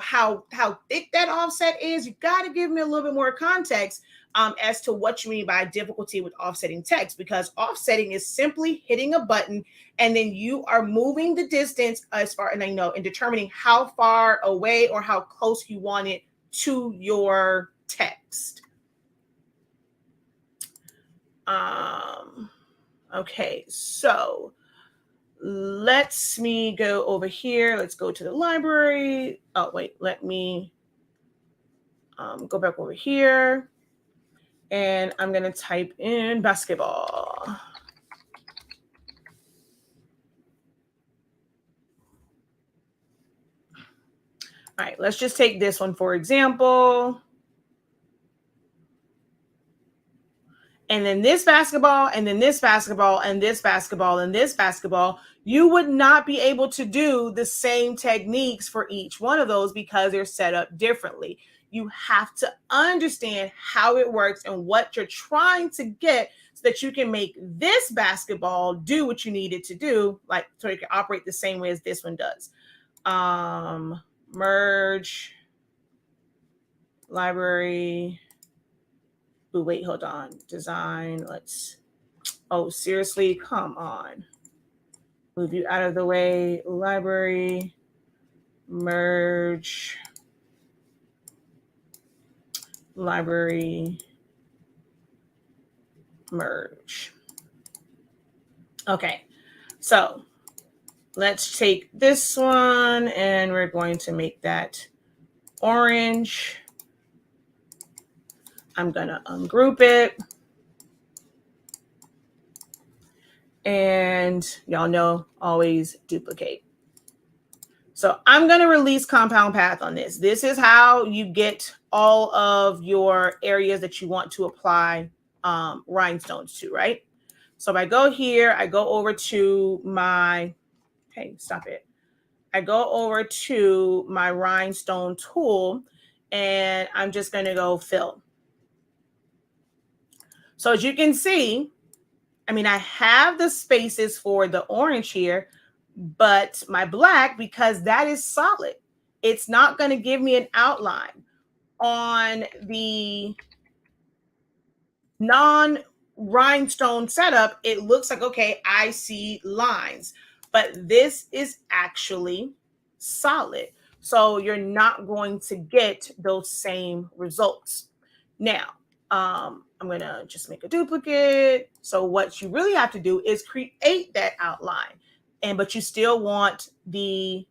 how thick that offset is? You got to give me a little bit more context as to what you mean by difficulty with offsetting text, because offsetting is simply hitting a button and then you are moving the distance as far, and and determining how far away or how close you want it to your text. Okay, so let me go over here. Let's go to the library. Oh, wait, let me go back over here. And I'm going to type in basketball. All right, let's just take this one for example. And then this basketball, and then this basketball, and this basketball, and this basketball, you would not be able to do the same techniques for each one of those because they're set up differently. You have to understand how it works and what you're trying to get so that you can make this basketball do what you need it to do, like so it can operate the same way as this one does. Merge, library. Ooh, wait, hold on. Design, oh, seriously, come on. Move you out of the way. Library, merge, library, merge. Okay, so let's take this one and we're going to make that orange. I'm gonna ungroup it. And y'all know, always duplicate. So I'm gonna release compound path on this. This is how you get all of your areas that you want to apply rhinestones to, right? So if I go here, I go over to my, hey, stop it. I go over to my rhinestone tool and I'm just gonna go fill. So as you can see, I mean, I have the spaces for the orange here, but my black, because that is solid, it's not going to give me an outline. On the non-rhinestone setup, it looks like, okay, I see lines, but this is actually solid. So you're not going to get those same results. Now, I'm going to just make a duplicate. So what you really have to do is create that outline, but you still want the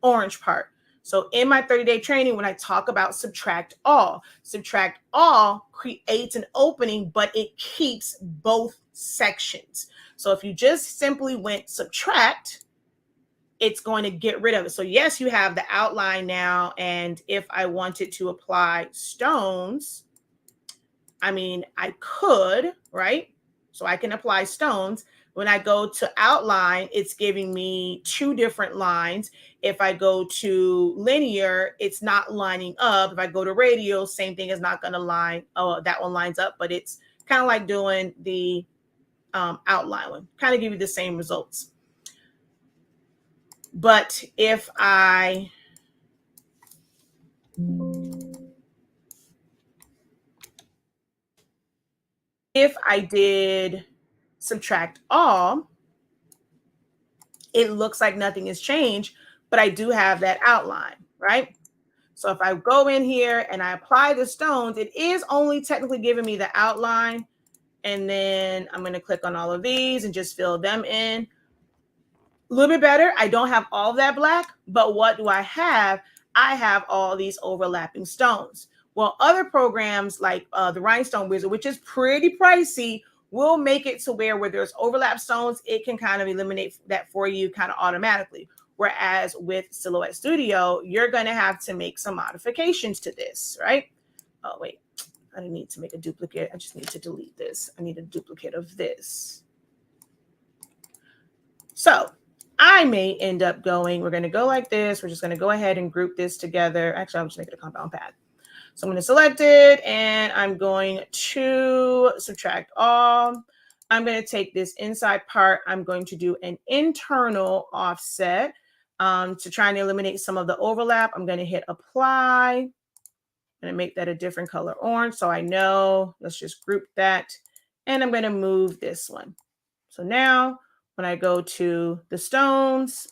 orange part. So in my 30-day training, when I talk about subtract all creates an opening, but it keeps both sections. So if you just simply went subtract, it's going to get rid of it. So yes, you have the outline now. And if I wanted to apply stones, I mean, I could, right? So I can apply stones. When I go to outline, it's giving me two different lines. If I go to linear, it's not lining up. If I go to radial, same thing, is not going to line. Oh, that one lines up, but it's kind of like doing the outline one. Kind of give you the same results. But if I did subtract all, it looks like nothing has changed, but I do have that outline, right? So if I go in here and I apply the stones, it is only technically giving me the outline. And then I'm going to click on all of these and just fill them in. A little bit better. I don't have all of that black, but what do I have? I have all these overlapping stones. Well, other programs like the Rhinestone Wizard, which is pretty pricey, will make it to where there's overlap stones, it can kind of eliminate that for you kind of automatically. Whereas with Silhouette Studio, you're going to have to make some modifications to this, right? Oh, wait, I don't need to make a duplicate. I just need to delete this. I need a duplicate of this. So I may end up going, we're going to go like this. We're just going to go ahead and group this together. Actually, I'm just making a compound path. So I'm going to select it and I'm going to subtract all. I'm going to take this inside part. I'm going to do an internal offset to try and eliminate some of the overlap. I'm going to hit apply. I'm going to make that a different color orange so I know. Let's just group that. And I'm going to move this one. So now when I go to the stones,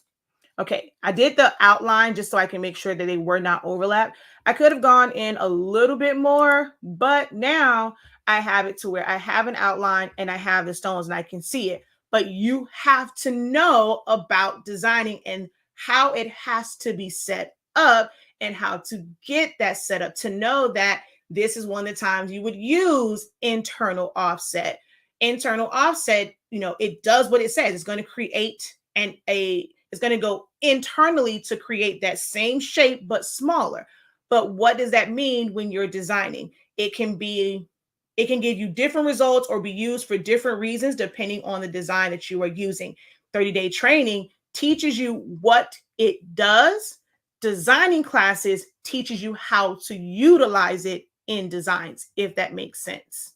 okay, I did the outline just so I can make sure that they were not overlapped. I could have gone in a little bit more, but now I have it to where I have an outline and I have the stones and I can see it. But you have to know about designing and how it has to be set up and how to get that set up to know that this is one of the times you would use internal offset. Internal offset, you know, it does what it says. It's going to create it's going to go internally to create that same shape, but smaller. But what does that mean when you're designing? It can give you different results or be used for different reasons depending on the design that you are using. 30-day training teaches you what it does. Designing classes teaches you how to utilize it in designs, if that makes sense.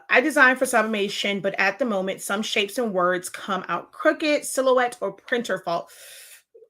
I design for sublimation, but at the moment, some shapes and words come out crooked, silhouette, or printer fault.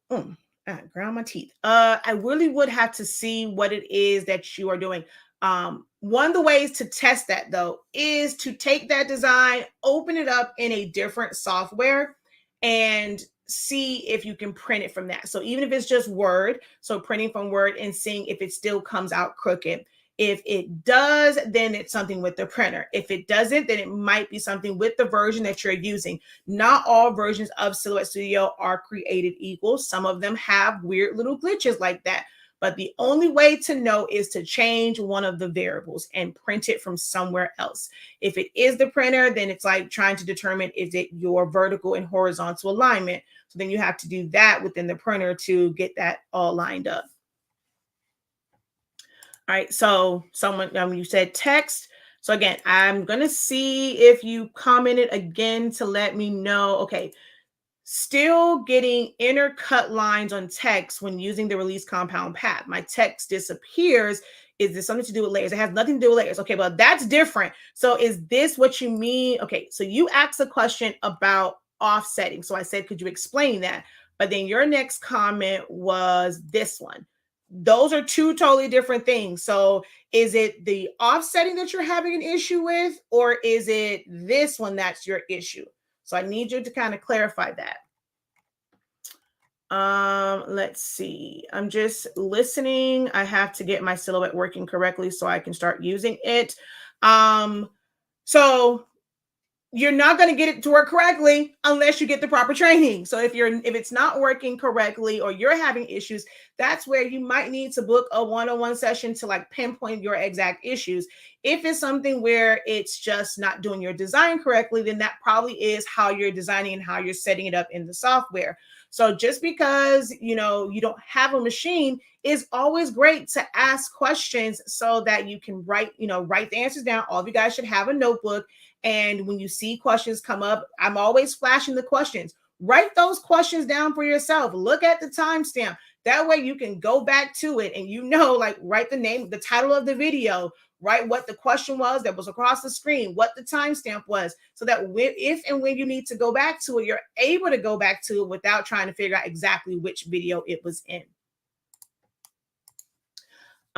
I ground my teeth. I really would have to see what it is that you are doing. One of the ways to test that, though, is to take that design, open it up in a different software, and see if you can print it from that. So even if it's just Word, so printing from Word and seeing if it still comes out crooked. If it does, then it's something with the printer. If it doesn't, then it might be something with the version that you're using. Not all versions of Silhouette Studio are created equal. Some of them have weird little glitches like that. But the only way to know is to change one of the variables and print it from somewhere else. If it is the printer, then it's like trying to determine, is it your vertical and horizontal alignment? So then you have to do that within the printer to get that all lined up. All right, so someone, you said text. So again, I'm going to see if you commented again to let me know. Okay, still getting intercut lines on text when using the release compound path. My text disappears. Is this something to do with layers? It has nothing to do with layers. Okay, well, that's different. So is this what you mean? Okay, so you asked a question about offsetting. So I said, could you explain that? But then your next comment was this one. Those are two totally different things. So is it the offsetting that you're having an issue with, or is it this one that's your issue? So I need you to kind of clarify that. Let's see. I'm just listening. I have to get my silhouette working correctly so I can start using it. So you're not going to get it to work correctly unless you get the proper training. So if it's not working correctly or you're having issues, that's where you might need to book a one-on-one session to like pinpoint your exact issues. If it's something where it's just not doing your design correctly, then that probably is how you're designing and how you're setting it up in the software. So just because, you don't have a machine, is always great to ask questions so that you can write the answers down. All of you guys should have a notebook. And when you see questions come up, I'm always flashing the questions. Write those questions down for yourself. Look at the timestamp. That way you can go back to it and like write the name, the title of the video, write what the question was that was across the screen, what the timestamp was, so that if and when you need to go back to it, you're able to go back to it without trying to figure out exactly which video it was in.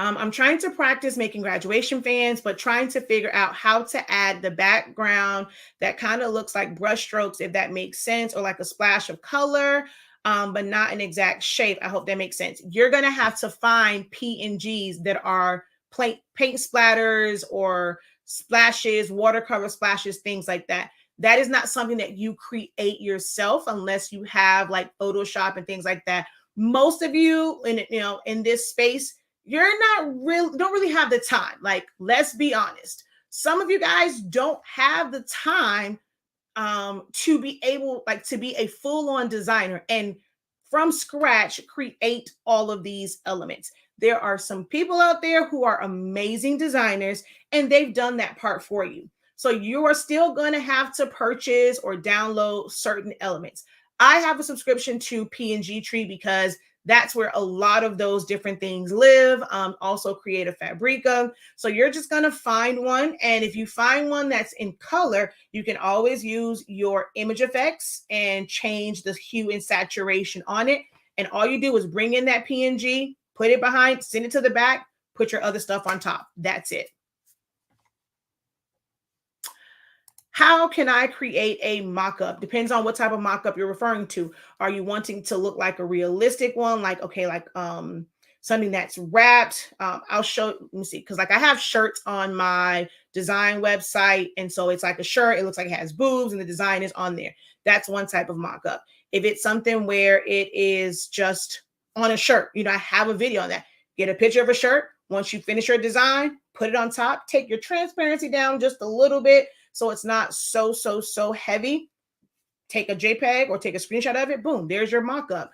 I'm trying to practice making graduation fans, but trying to figure out how to add the background that kind of looks like brush strokes, if that makes sense, or like a splash of color, but not an exact shape. I hope that makes sense. You're going to have to find PNGs that are paint splatters or splashes, watercolor splashes, things like that. That is not something that you create yourself unless you have like Photoshop and things like that. Most of you in this space, don't really have the time. Like, let's be honest. Some of you guys don't have the time to be able, to be a full-on designer and from scratch create all of these elements. There are some people out there who are amazing designers and they've done that part for you. So you are still going to have to purchase or download certain elements. I have a subscription to PNG Tree because that's where a lot of those different things live. Also Creative Fabrica. So you're just going to find one. And if you find one that's in color, you can always use your image effects and change the hue and saturation on it. And all you do is bring in that PNG, put it behind, send it to the back, put your other stuff on top. That's it. How can I create a mock-up? Depends on what type of mock-up you're referring to. Are you wanting to look like a realistic one? Like, okay, something that's wrapped. I'll show, let me see, because I have shirts on my design website. And so it's like a shirt. It looks like it has boobs and the design is on there. That's one type of mock-up. If it's something where it is just on a shirt, I have a video on that. Get a picture of a shirt. Once you finish your design, put it on top, take your transparency down just a little bit so it's not so heavy. Take a JPEG or take a screenshot of it. Boom, there's your mock-up.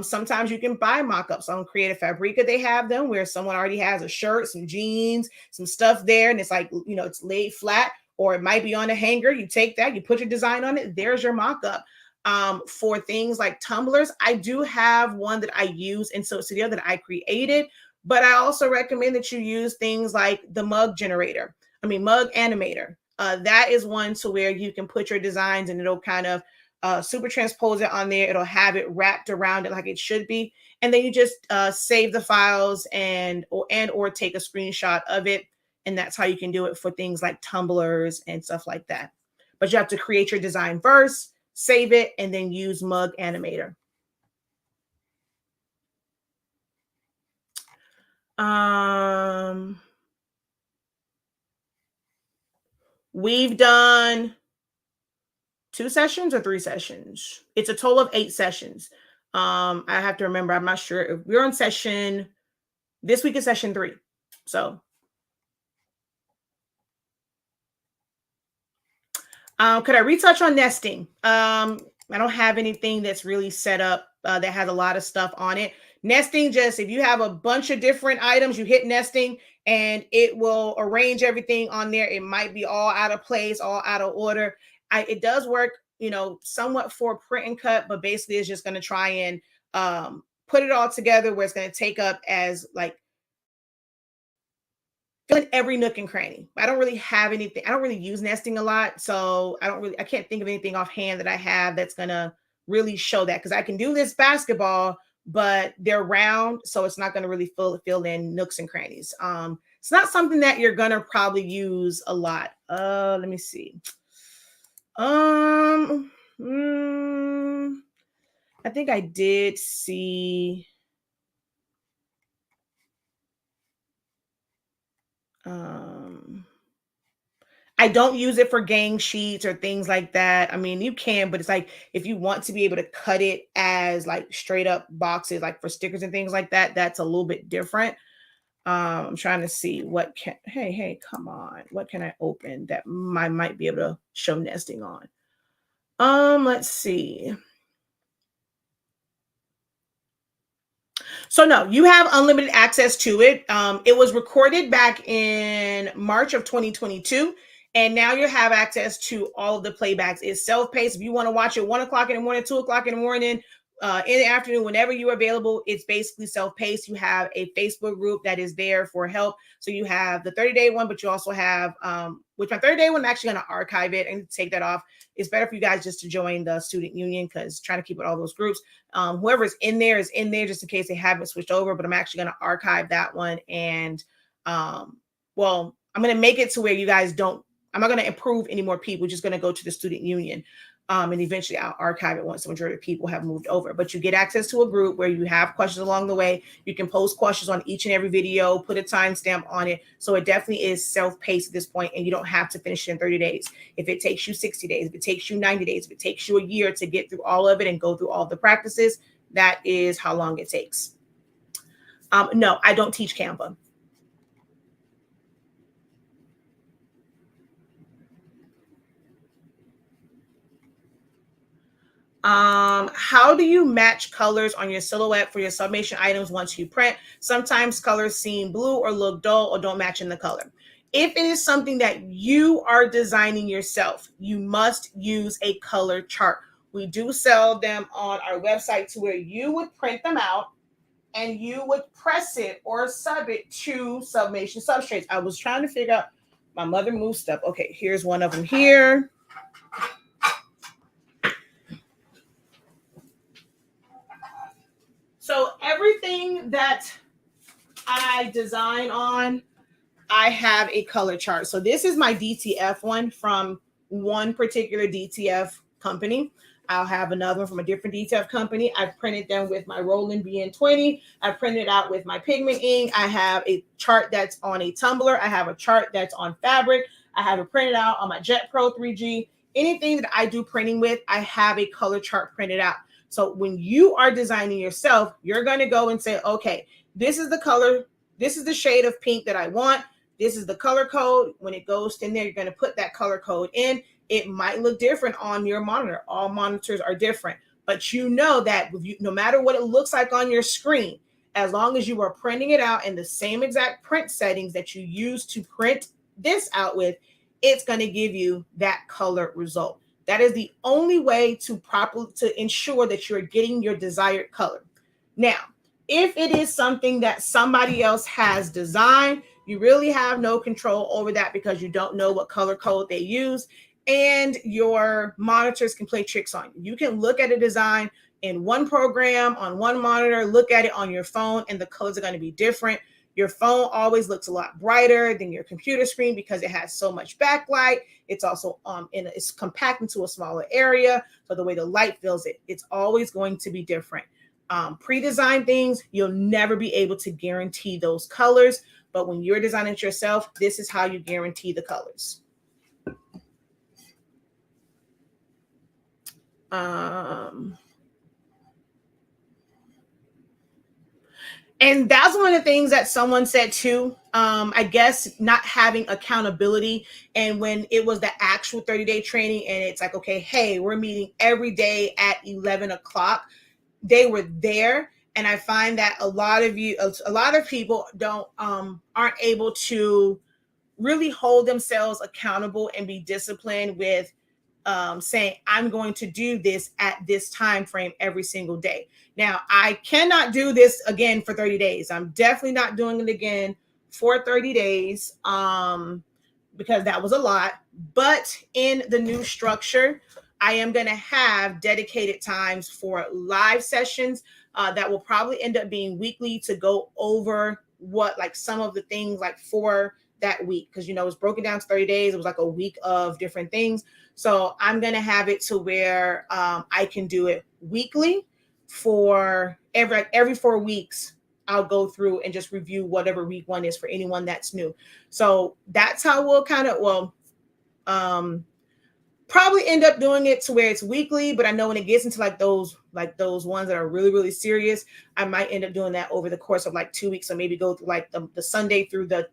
Sometimes you can buy mock-ups on Creative Fabrica. They have them where someone already has a shirt, some jeans, some stuff there, and it's like, it's laid flat, or it might be on a hanger. You take that, you put your design on it, there's your mock-up. For things like tumblers, I do have one that I use in Soap Studio that I created, but I also recommend that you use things like the mug animator. That is one to where you can put your designs and it'll kind of super transpose it on there. It'll have it wrapped around it like it should be. And then you just save the files or take a screenshot of it. And that's how you can do it for things like tumblers and stuff like that. But you have to create your design first, save it, and then use Mug Animator. We've done 2 sessions or 3 sessions. It's a total of 8 sessions. I have to remember, I'm not sure if we're on session, this week is session 3. So could I retouch on nesting? I don't have anything that's really set up that has a lot of stuff on it. Nesting, just if you have a bunch of different items, you hit nesting and it will arrange everything on there. It might be all out of place, all out of order. It does work, somewhat for print and cut, but basically it's just going to try and put it all together where it's going to take up as like filling every nook and cranny. I don't really have anything. I don't really use nesting a lot. So I can't think of anything offhand that I have that's going to really show that, because I can do this basketball, but they're round. So it's not going to really fill in nooks and crannies. It's not something that you're going to probably use a lot. Let me see. I think I did see. I don't use it for gang sheets or things like that. I mean, you can, but it's like if you want to be able to cut it as like straight up boxes, like for stickers and things like that, that's a little bit different. I'm trying to see hey, come on. What can I open that I might be able to show nesting on? Let's see. So no, you have unlimited access to it. It was recorded back in March of 2022. And now you have access to all of the playbacks. It's self-paced. If you want to watch it 1 o'clock in the morning, 2 o'clock in the morning, in the afternoon, whenever you're available, it's basically self-paced. You have a Facebook group that is there for help. So you have the 30-day one, but you also have, which my 30-day one, I'm actually going to archive it and take that off. It's better for you guys just to join the student union, because trying to keep it all those groups. Whoever's in there is in there just in case they haven't switched over, but I'm actually going to archive that one. And I'm going to make it to where you guys I'm not going to approve any more people, just going to go to the student union. And eventually I'll archive it once the majority of people have moved over. But you get access to a group where you have questions along the way. You can post questions on each and every video, put a timestamp on it. So it definitely is self-paced at this point, and you don't have to finish it in 30 days. If it takes you 60 days, if it takes you 90 days, if it takes you a year to get through all of it and go through all the practices, that is how long it takes. No, I don't teach Canva. How do you match colors on your silhouette for your sublimation items once you print? Sometimes colors seem blue or look dull or don't match in the color. If it is something that you are designing yourself, you must use a color chart. We do sell them on our website to where you would print them out and you would press it or sub it to sublimation substrates. I was trying to figure out, my mother moved stuff. Okay, here's one of them here. So everything that I design on, I have a color chart. So this is my DTF one from one particular DTF company. I'll have another one from a different DTF company. I've printed them with my Roland BN20. I printed out with my pigment ink. I have a chart that's on a tumbler. I have a chart that's on fabric. I have it printed out on my Jet Pro 3G. Anything that I do printing with, I have a color chart printed out. So when you are designing yourself, you're going to go and say, okay, this is the color. This is the shade of pink that I want. this is the color code. When it goes in there, you're going to put that color code in. It might look different on your monitor. All monitors are different, but you know that no matter what it looks like on your screen, as long as you are printing it out in the same exact print settings that you use to print this out with, it's going to give you that color result. That is the only way to ensure that you're getting your desired color. Now, if it is something that somebody else has designed, you really have no control over that because you don't know what color code they use, and your monitors can play tricks on you. You can look at a design in one program on one monitor, look at it on your phone, and the colors are going to be different. Your phone always looks a lot brighter than your computer screen because it has so much backlight. It's also it's compact into a smaller area, so the way the light fills it, it's always going to be different. Pre-designed things, you'll never be able to guarantee those colors, but when you're designing it yourself, this is how you guarantee the colors. And that's one of the things that someone said too. I guess not having accountability. And when it was the actual 30-day training and it's like, okay, hey, we're meeting every day at 11 o'clock. They were there. And I find that a lot of people aren't able to really hold themselves accountable and be disciplined with saying, I'm going to do this at this time frame every single day. Now, I cannot do this again for 30 days. I'm definitely not doing it again for 30 days because that was a lot. But in the new structure, I am going to have dedicated times for live sessions that will probably end up being weekly to go over some of the things for that week. Because, it's broken down to 30 days. It was like a week of different things. So I'm going to have it to where I can do it weekly for every 4 weeks. I'll go through and just review whatever week one is for anyone that's new. So that's how we'll probably end up doing it to where it's weekly. But I know when it gets into those ones that are really, really serious, I might end up doing that over the course of 2 weeks. So maybe go through the Sunday through the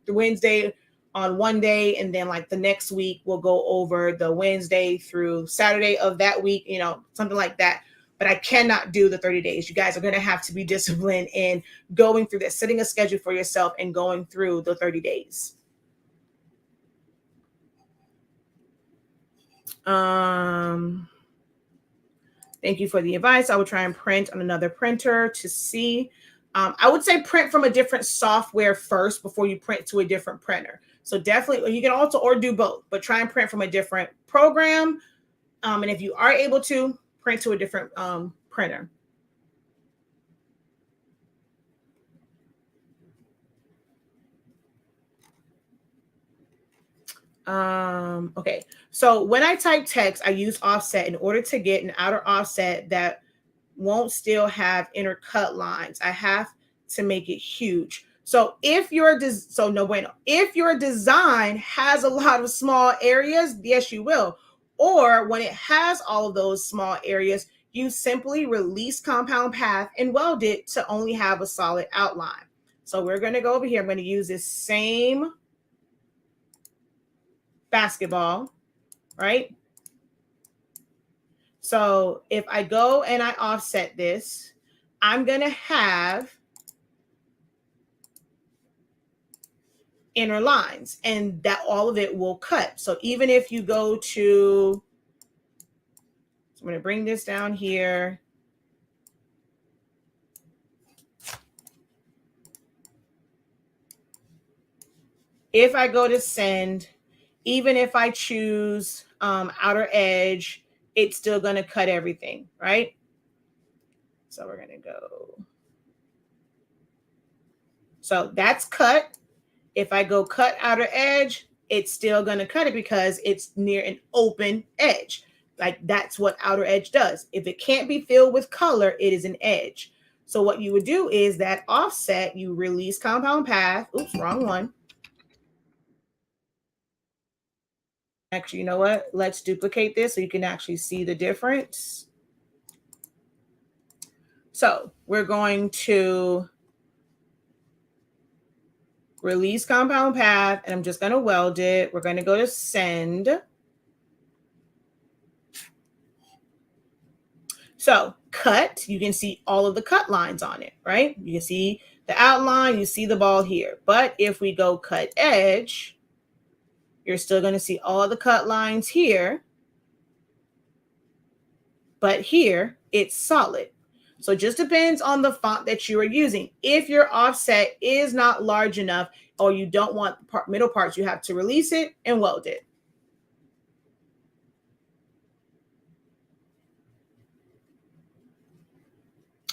Wednesday on one day, and then the next week we'll go over the Wednesday through Saturday of that week, something like that. But I cannot do the 30 days. You guys are going to have to be disciplined in going through this, setting a schedule for yourself and going through the 30 days. Thank you for the advice. I will try and print on another printer to see. I would say print from a different software first before you print to a different printer. So definitely, you can also or do both, but try and print from a different program. And if you are able to, print to a different printer. Okay, so when I type text, I use offset in order to get an outer offset that won't still have inner cut lines. I have to make it huge. So if your if your design has a lot of small areas, yes, you will. Or when it has all of those small areas, you simply release compound path and weld it to only have a solid outline. So we're going to go over here. I'm going to use this same basketball, right? So if I go and I offset this, I'm going to have inner lines, and that all of it will cut. So even if you go to, so I'm going to bring this down here. If I go to send, even if I choose outer edge, it's still going to cut everything, right? So we're going to go. So that's cut. If I go cut outer edge, it's still going to cut it because it's near an open edge. That's what outer edge does. If it can't be filled with color, it is an edge. So what you would do is that offset, you release compound path. Oops, wrong one. Actually, you know what? Let's duplicate this so you can actually see the difference. So we're going to release compound path, and I'm just going to weld it. We're going to go to send. So cut, you can see all of the cut lines on it, right? You can see the outline, you see the ball here. But if we go cut edge, you're still going to see all the cut lines here. But here, it's solid. So it just depends on the font that you are using. If your offset is not large enough or you don't want the middle parts, you have to release it and weld it.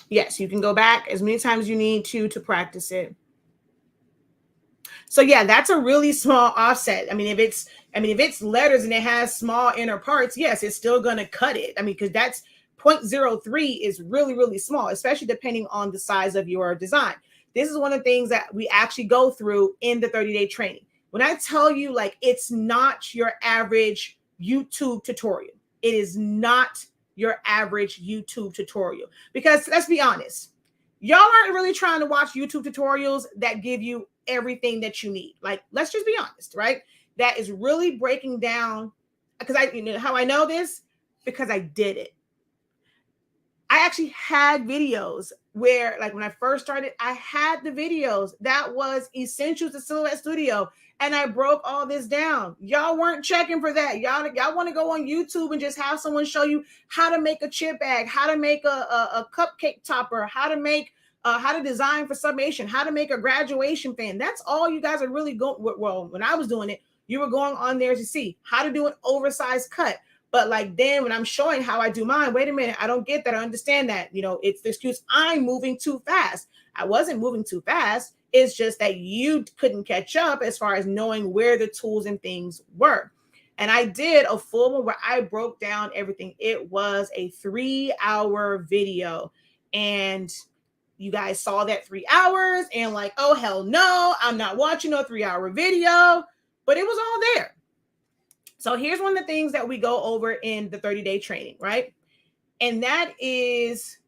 Yes, you can go back as many times as you need to practice it. So yeah, that's a really small offset. I mean, if it's letters and it has small inner parts, yes, it's still going to cut it. I mean, because that's 0.03 is really, really small, especially depending on the size of your design. This is one of the things that we actually go through in the 30-day training. When I tell you, like, it's not your average YouTube tutorial. It is not your average YouTube tutorial. Because let's be honest, y'all aren't really trying to watch YouTube tutorials that give you everything that you need. Like, let's just be honest, right? That is really breaking down, because how I know this, because I did it. I actually had videos where, like, when I first started, I had the videos that was essentials to Silhouette Studio, and I broke all this down. Y'all weren't checking for that. Y'all want to go on YouTube and just have someone show you how to make a chip bag, how to make a cupcake topper, how to design for summation, how to make a graduation fan. That's all you guys are really going. Well, when I was doing it, you were going on there to see how to do an oversized cut. But like, then when I'm showing how I do mine, wait a minute, I don't get that. I understand that. It's the excuse, I'm moving too fast. I wasn't moving too fast. It's just that you couldn't catch up as far as knowing where the tools and things were. And I did a full one where I broke down everything. It was a 3-hour video. And you guys saw that 3 hours and like, oh, hell no, I'm not watching a 3-hour video. But it was all there. So here's one of the things that we go over in the 30-day training, right? And that is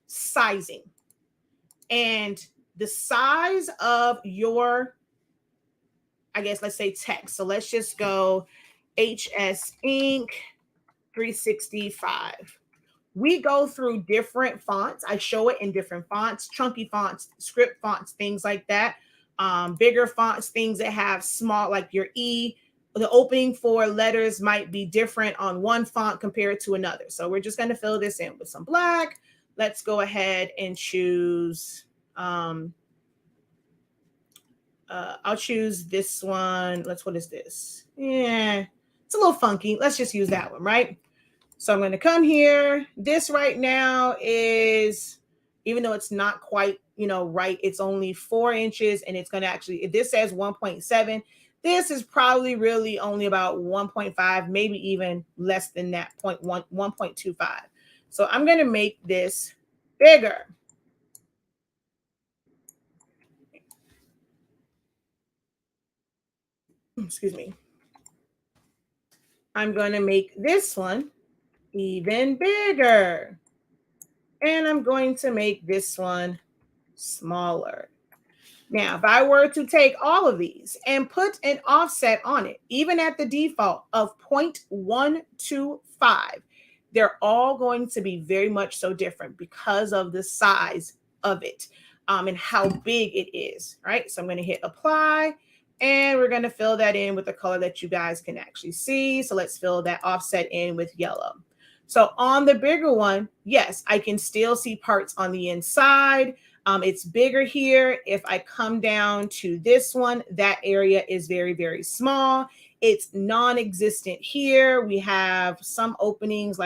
sizing. And the size of your, I guess, let's say text. So let's just go HSINK365. We go through different fonts. I show it in different fonts, chunky fonts, script fonts, things like that. Bigger fonts, things that have small, like your E. The opening for letters might be different on one font compared to another. So we're just going to fill this in with some black. Let's go ahead and choose, I'll choose this one. What is this? Yeah, it's a little funky. Let's just use that one, right? So I'm going to come here. This right now is, even though it's not quite, right, it's only 4 inches, and it's going to actually, if this says 1.7, this is probably really only about 1.5, maybe even less than that, 1.25. So I'm going to make this bigger. Excuse me. I'm going to make this one even bigger. And I'm going to make this one smaller. Now, if I were to take all of these and put an offset on it, even at the default of 0.125, they're all going to be very much so different because of the size of it and how big it is, right? So I'm going to hit apply, and we're going to fill that in with a color that you guys can actually see. So let's fill that offset in with yellow. So on the bigger one, yes, I can still see parts on the inside. It's bigger here. If I come down to this one, that area is very, very small. It's non-existent here. We have some openings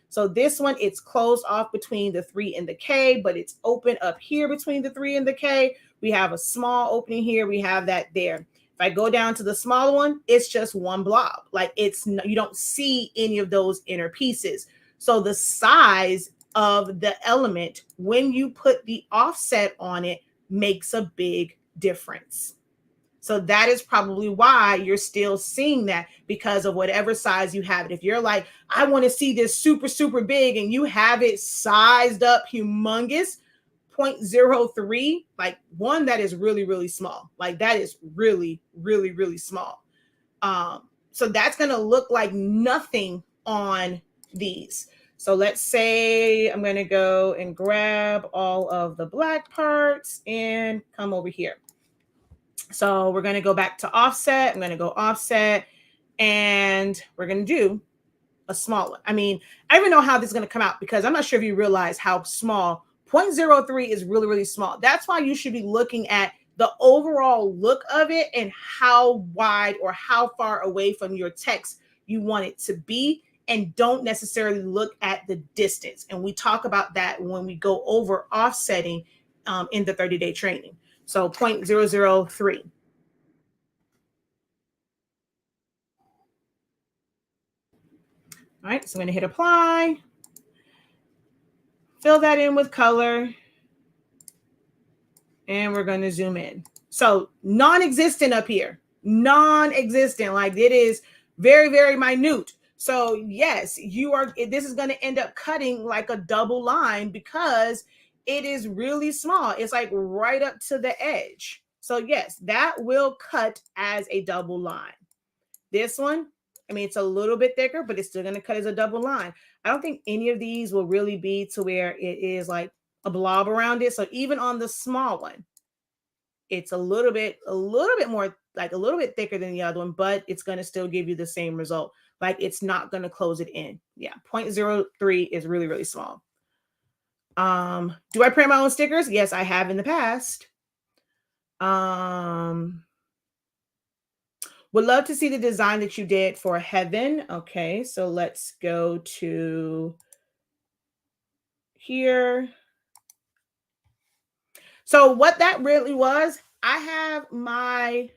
so this one, it's closed off between the 3 and the K, but it's open up here between the 3 and the K. We have a small opening here. We have that there. If I go down to the smaller one, it's just one blob. Like, you don't see any of those inner pieces. So the size of the element, when you put the offset on it, makes a big difference. So that is probably why you're still seeing that, because of whatever size you have it. If you're like, I want to see this super, super big, and you have it sized up humongous, 0.03, like one that is really, really small. Like that is really, really, really small. So that's going to look like nothing on these. So let's say I'm going to go and grab all of the black parts and come over here. So we're going to go back to offset. I'm going to go offset and we're going to do a small one. I mean, I don't even know how this is going to come out because I'm not sure if you realize how small 0.03 is really, really small. That's why you should be looking at the overall look of it and how wide or how far away from your text you want it to be, and don't necessarily look at the distance. And we talk about that when we go over offsetting in the 30-day training. So 0.003. All right, so I'm going to hit apply, fill that in with color, and we're going to zoom in. So non-existent up here, non-existent, like it is very, very minute. So yes, this is going to end up cutting like a double line because it is really small. It's like right up to the edge. So yes, that will cut as a double line. This one, I mean, it's a little bit thicker, but it's still going to cut as a double line. I don't think any of these will really be to where it is like a blob around it. So even on the small one, it's a little bit more, like a little bit thicker than the other one, but it's going to still give you the same result. Like it's not going to close it in. Yeah. 0.03 is really, really small. Do I print my own stickers? Yes, I have in the past. Would love to see the design that you did for heaven. Okay, so let's go to here. So what that really was, I have my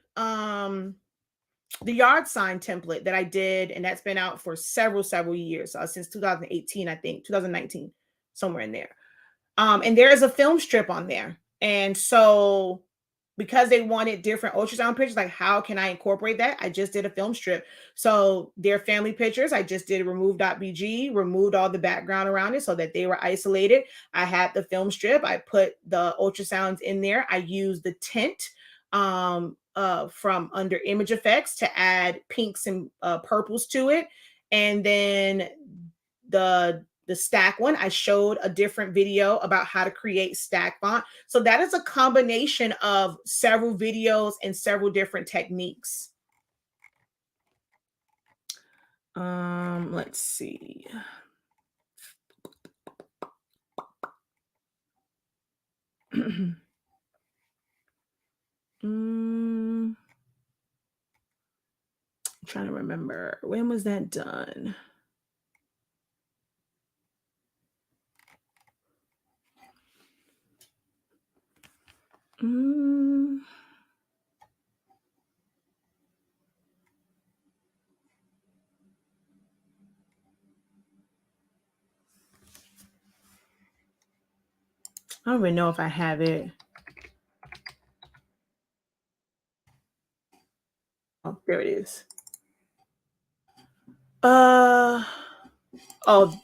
the yard sign template that I did, and that's been out for several years, since 2018, I think 2019, somewhere in there. And there is a film strip on there, and so because they wanted different ultrasound pictures, like how can I incorporate that? I just did a film strip. So their family pictures, I just did remove.bg, removed all the background around it so that they were isolated. I had the film strip. I put the ultrasounds in there. I used the tint from under image effects to add pinks and purples to it. And then the stack one, I showed a different video about how to create stack font. So that is a combination of several videos and several different techniques. Let's see. I'm trying to remember, when was that done? I don't even know if I have it. Oh, there it is. Oh,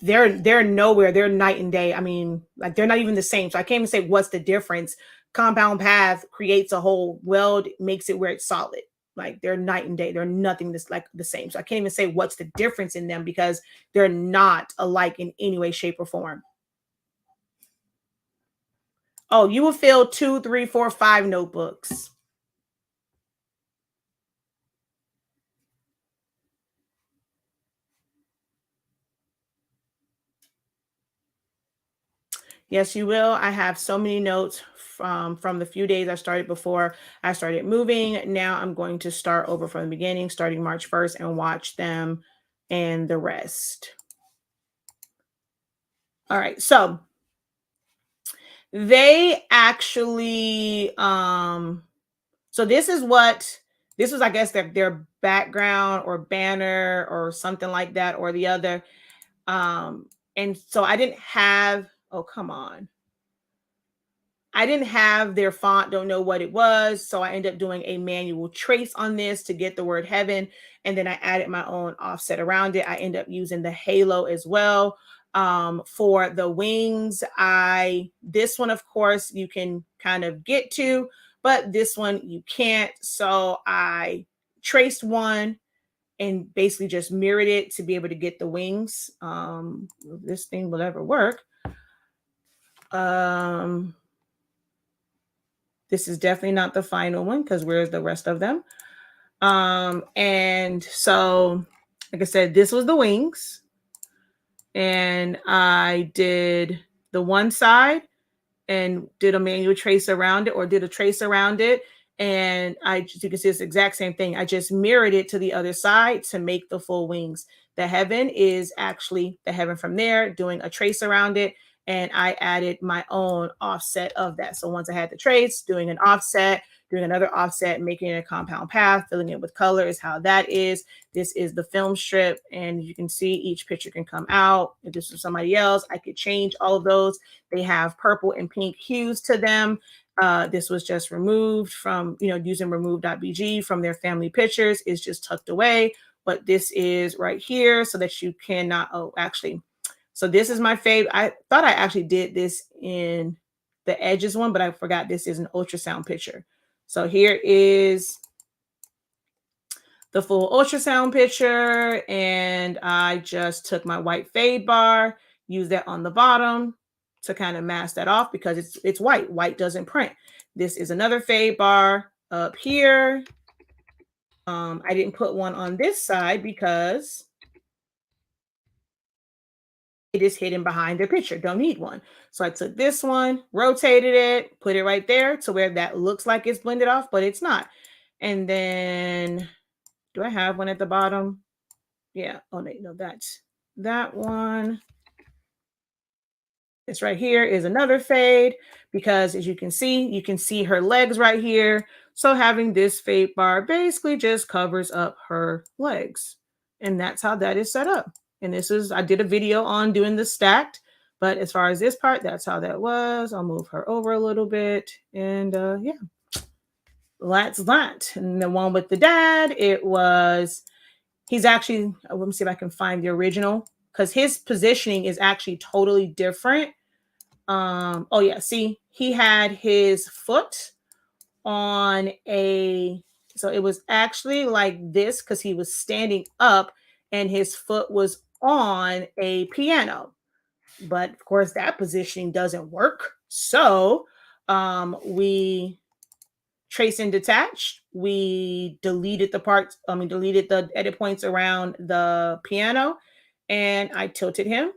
they're nowhere. They're night and day. I mean, like they're not even the same. So I can't even say what's the difference. Compound path creates a whole weld, makes it where it's solid. Like they're night and day. They're nothing that's like the same. So I can't even say what's the difference in them because they're not alike in any way, shape, or form. Oh, you will fill 2, 3, 4, 5 notebooks. Yes, you will. I have so many notes from the few days I started before I started moving. Now I'm going to start over from the beginning, starting March 1st, and watch them and the rest. All right. So they actually, so this was, I guess, their background or banner or something like that or the other. And so I didn't have, oh, come on. I didn't have their font, don't know what it was. So I ended up doing a manual trace on this to get the word heaven. And then I added my own offset around it. I end up using the halo as well. For the wings, this one, of course, you can kind of get to, but this one you can't. So I traced one and basically just mirrored it to be able to get the wings. This thing will ever work. This is definitely not the final one because where's the rest of them? And so, like I said, this was the wings. And I did the one side and did a manual trace around it, or did a trace around it. And you can see it's the exact same thing. I just mirrored it to the other side to make the full wings. The heaven is actually the heaven from there, doing a trace around it. And I added my own offset of that. So once I had the trace, doing an offset, doing another offset, making it a compound path, filling it with color is how that is. This is the film strip. And you can see each picture can come out. If this was somebody else, I could change all of those. They have purple and pink hues to them. This was just removed from, using remove.bg from their family pictures. Is just tucked away. But this is right here so that you cannot, so this is my favorite. I thought I actually did this in the edges one, but I forgot this is an ultrasound picture. So here is the full ultrasound picture. And I just took my white fade bar, used that on the bottom to kind of mask that off because it's white. White doesn't print. This is another fade bar up here. I didn't put one on this side because it is hidden behind the picture. Don't need one. So I took this one, rotated it, put it right there to where that looks like it's blended off, but it's not. And then, do I have one at the bottom? Yeah. Oh, no, that's that one. This right here is another fade because as you can see her legs right here. So having this fade bar basically just covers up her legs. And that's how that is set up. And I did a video on doing the stacked, but as far as this part, that's how that was. I'll move her over a little bit. And yeah, that's that. And the one with the dad, he's actually, let me see if I can find the original because his positioning is actually totally different. Oh yeah, see, he had his foot on so it was actually like this because he was standing up and his foot was on a piano. But of course that positioning doesn't work. So we trace and detach. We deleted deleted the edit points around the piano, and I tilted him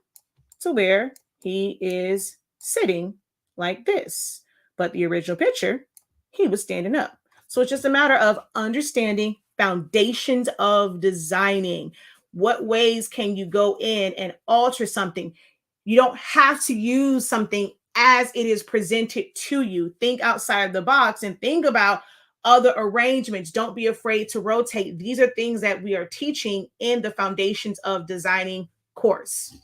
to where he is sitting like this. But the original picture, he was standing up. So it's just a matter of understanding foundations of designing. What ways can you go in and alter something? You don't have to use something as it is presented to you. Think outside the box and think about other arrangements. Don't be afraid to rotate. These are things that we are teaching in the Foundations of Designing course.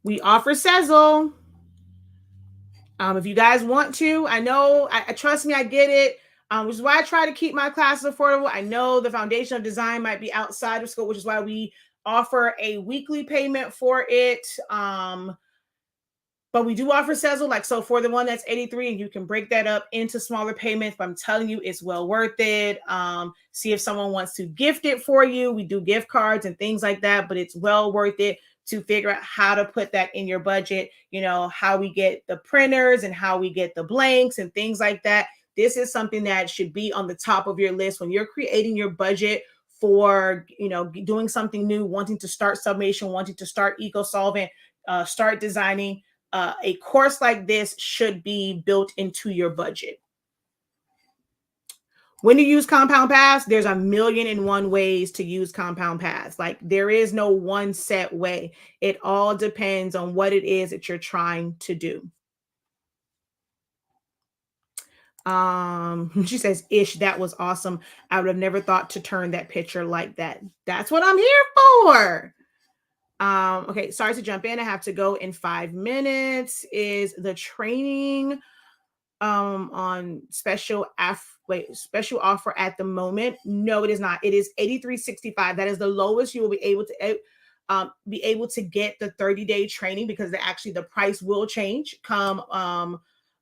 We offer Zelle. If you guys want to, I know, I trust me, I get it. Which is why I try to keep my classes affordable. I know the Foundation of Design might be outside of school, which is why we offer a weekly payment for it. But we do offer Zelle, like so for the one that's 83, and you can break that up into smaller payments. But I'm telling you, it's well worth it. See if someone wants to gift it for you. We do gift cards and things like that, but it's well worth it to figure out how to put that in your budget. How we get the printers and how we get the blanks and things like that. This is something that should be on the top of your list when you're creating your budget for, doing something new, wanting to start Sublimation, wanting to start EcoSolvent, start designing. A course like this should be built into your budget. When you use compound paths, there's 1,000,001 ways to use compound paths. Like there is no one set way. It all depends on what it is that you're trying to do. She says, ish, that was awesome. I would have never thought to turn that picture like that. That's what I'm here for. Okay, sorry to jump in. I have to go in 5 minutes. Is the training on special offer at the moment? No, it is not. It is $83.65. That is the lowest you will be able to get the 30-day training, because the price will change come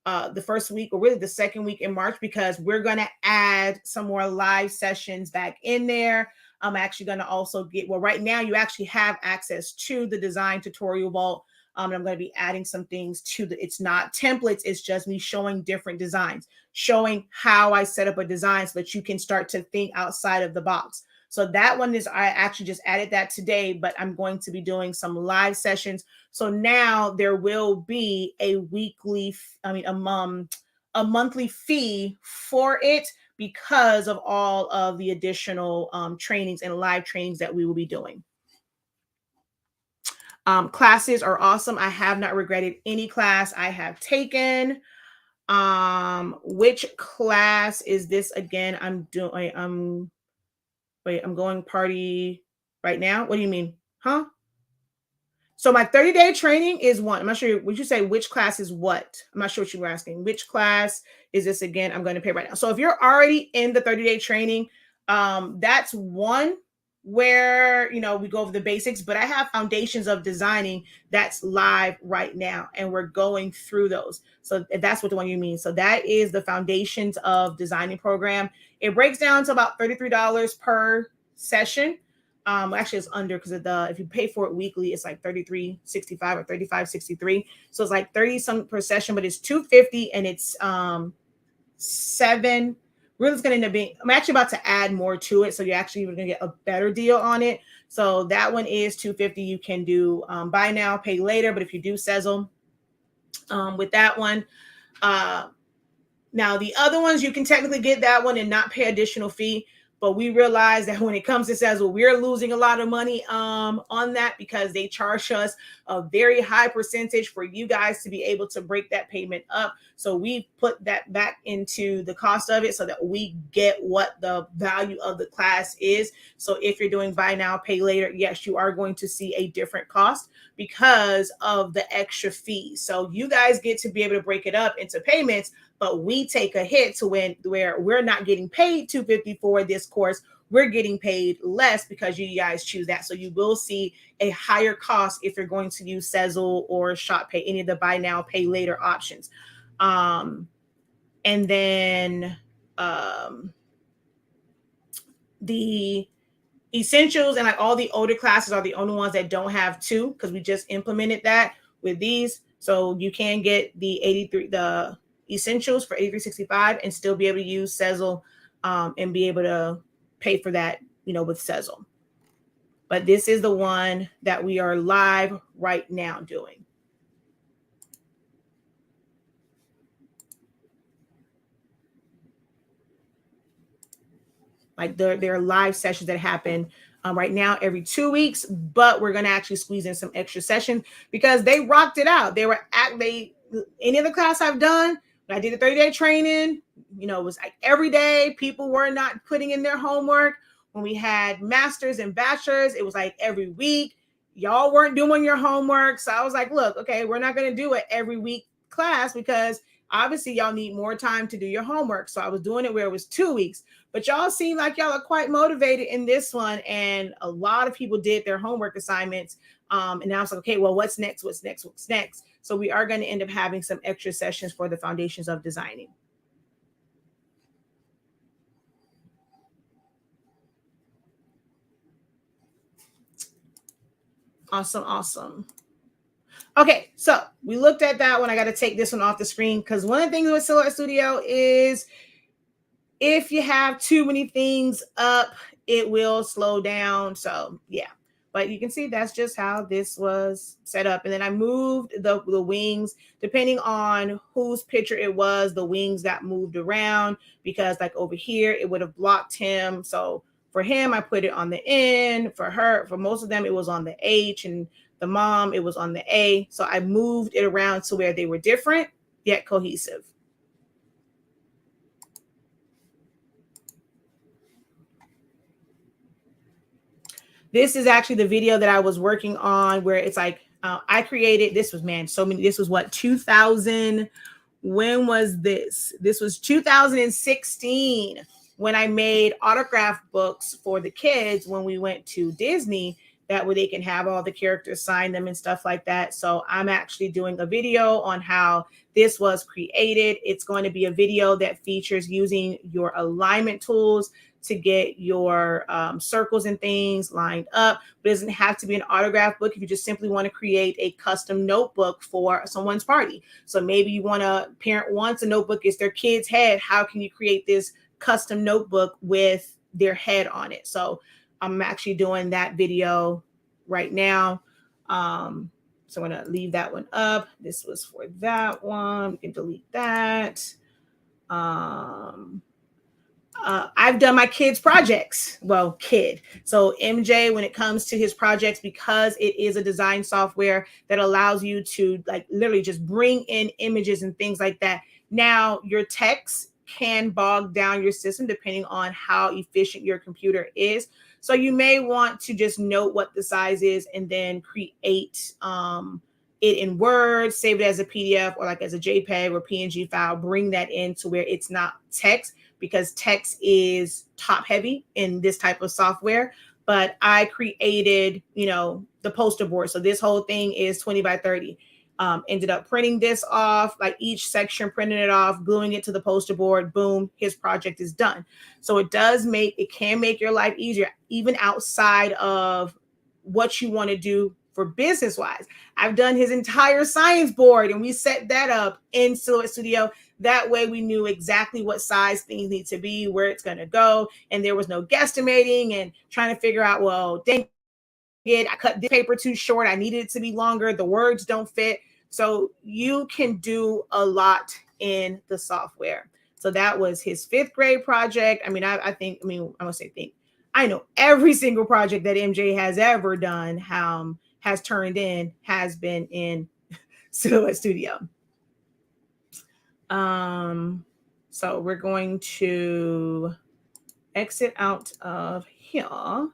the first week, or really the second week in March, because we're going to add some more live sessions back in there. I'm actually going to also right now you actually have access to the design tutorial vault. And I'm going to be adding some things to it's not templates. It's just me showing different designs, showing how I set up a design so that you can start to think outside of the box. So that one I actually just added that today, but I'm going to be doing some live sessions. So now there will be a monthly fee for it, because of all of the additional trainings and live trainings that we will be doing. Classes are awesome. I have not regretted any class I have taken. Which class is this again? I'm going party right now. What do you mean? Huh? So my 30-day training is one. I'm not sure. Would you say which class is what? I'm not sure what you were asking. Which class is this again? I'm going to pay right now. So if you're already in the 30-day training, that's one where, we go over the basics, but I have foundations of designing that's live right now, and we're going through those. So that's what the one you mean. So that is the foundations of designing program. It breaks down to about $33 per session. Actually it's under, because if you pay for it weekly, it's like $33.65 or $35.63. So it's like 30 some per session, but it's $250, and it's 7. Really, it's going to end up being, I'm actually about to add more to it, so you're actually going to get a better deal on it. So that one is $250. You can do buy now, pay later, but if you do Sezzle with that one, now the other ones, you can technically get that one and not pay additional fee. But we realize that when it comes to Sezzle, we're losing a lot of money on that, because they charge us a very high percentage for you guys to be able to break that payment up. So we put that back into the cost of it so that we get what the value of the class is. So if you're doing buy now, pay later, yes, you are going to see a different cost because of the extra fees. So you guys get to be able to break it up into payments, but we take a hit to where we're not getting paid $250 for this course. We're getting paid less because you guys choose that. So you will see a higher cost if you're going to use Sezzle or Shop Pay, any of the buy now, pay later options. And then the essentials and like all the older classes are the only ones that don't have 2, because we just implemented that with these. So you can get the essentials for $83.65 and still be able to use Sezzle and be able to pay for that, with Sezzle. But this is the one that we are live right now doing. Like there are live sessions that happen right now every 2 weeks, but we're going to actually squeeze in some extra sessions because they rocked it out. Any other class I've done, when I did the 30-day training, it was like every day. People were not putting in their homework. When we had masters and bachelors, it was like every week. Y'all weren't doing your homework. So I was like, look, okay, we're not going to do it every week class, because obviously y'all need more time to do your homework. So I was doing it where it was 2 weeks. But y'all seem like y'all are quite motivated in this one. And a lot of people did their homework assignments. And now I was like, okay, well, what's next? What's next? What's next? So we are going to end up having some extra sessions for the foundations of designing. Awesome. Okay, so we looked at that one. I got to take this one off the screen because one of the things with Silhouette Studio is if you have too many things up, it will slow down. So yeah, but you can see that's just how this was set up. And then I moved the wings depending on whose picture it was. The wings got moved around because like over here, it would have blocked him. So for him, I put it on the N. For her, for most of them, it was on the H, and the mom, it was on the A. So I moved it around to where they were different yet cohesive. This is actually the video that I was working on where it's like, I created, this was, man, so many, this was what, 2000, when was this? This was 2016 when I made autograph books for the kids when we went to Disney. That way they can have all the characters sign them and stuff like that. So I'm actually doing a video on how this was created. It's going to be a video that features using your alignment tools to get your circles and things lined up. But it doesn't have to be an autograph book if you just simply want to create a custom notebook for someone's party. So maybe you want a parent wants a notebook, it's their kid's head. How can you create this custom notebook with their head on it? So I'm actually doing that video right now. So I'm going to leave that one up. This was for that one. We can delete that. I've done my kids' projects. Well, kid. So MJ, when it comes to his projects, because it is a design software that allows you to like literally just bring in images and things like that. Now, your text can bog down your system depending on how efficient your computer is. So you may want to just note what the size is and then create it in Word, save it as a PDF or like as a JPEG or PNG file, bring that in to where it's not text, because text is top heavy in this type of software. But I created, the poster board. So this whole thing is 20 by 30. Ended up printing this off, like each section, printing it off, gluing it to the poster board. Boom, his project is done. So it can make your life easier, even outside of what you want to do for business wise. I've done his entire science board and we set that up in Silhouette Studio. That way we knew exactly what size things need to be, where it's going to go. And there was no guesstimating and trying to figure out, well, dang it, I cut this paper too short. I needed it to be longer. The words don't fit. So you can do a lot in the software. So that was his 5th grade project. I know every single project that MJ has ever done, has been in Silhouette Studio. So we're going to exit out of here.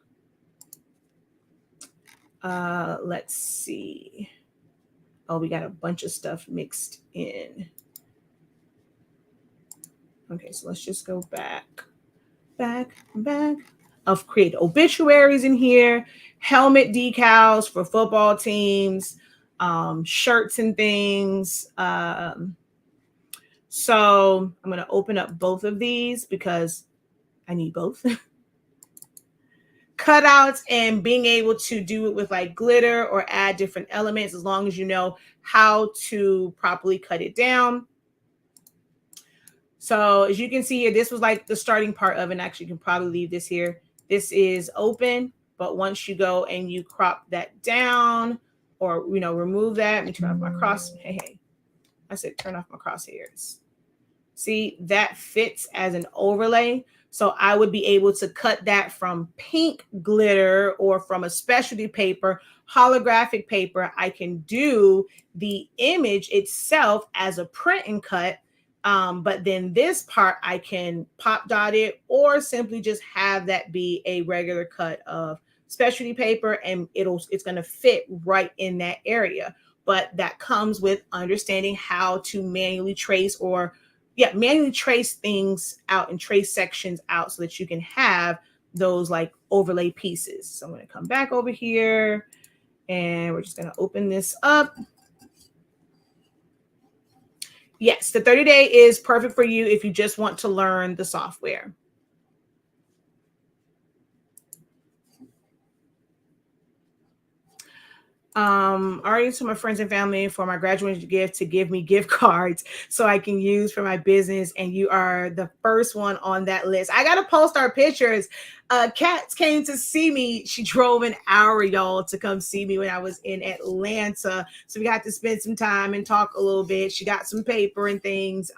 Let's see. Oh, we got a bunch of stuff mixed in. Okay, so let's just go back. I've created obituaries in here, helmet decals for football teams, shirts and things. So I'm going to open up both of these because I need both. Cutouts and being able to do it with like glitter or add different elements, as long as you know how to properly cut it down. So as you can see here, this was like the starting part of it. And actually, you can probably leave this here. This is open, but once you go and you crop that down or, remove that, let me turn off my cross. Hey, I said turn off my crosshairs. See, that fits as an overlay. So I would be able to cut that from pink glitter or from a specialty paper, holographic paper. I can do the image itself as a print and cut. But then this part I can pop dot it or simply just have that be a regular cut of specialty paper, and it's going to fit right in that area. But that comes with understanding how to manually trace things out and trace sections out so that you can have those like overlay pieces. So I'm going to come back over here and we're just going to open this up. Yes, the 30-day is perfect for you if you just want to learn the software. Already to my friends and family for my graduation gift to give me gift cards so I can use for my business. And you are the first one on that list. I got to post our pictures. Kat came to see me. She drove an hour, y'all, to come see me when I was in Atlanta. So we got to spend some time and talk a little bit. She got some paper and things.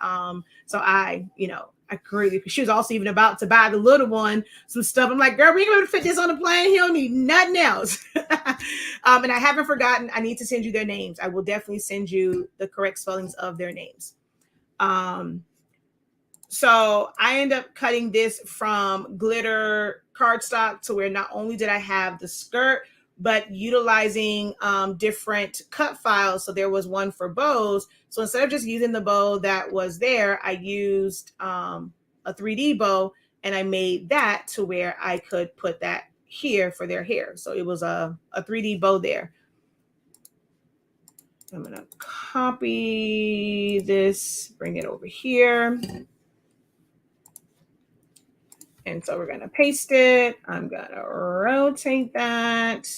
So I created, she was also even about to buy the little one some stuff. I'm like, girl, we ain't gonna fit this on the plane. He don't need nothing else. And I haven't forgotten, I need to send you their names. I will definitely send you the correct spellings of their names. So I end up cutting this from glitter cardstock to where not only did I have the skirt, but utilizing different cut files. So there was one for bows. So instead of just using the bow that was there, I used a 3D bow, and I made that to where I could put that here for their hair. So it was a 3D bow there. I'm going to copy this, bring it over here. And so we're going to paste it. I'm going to rotate that.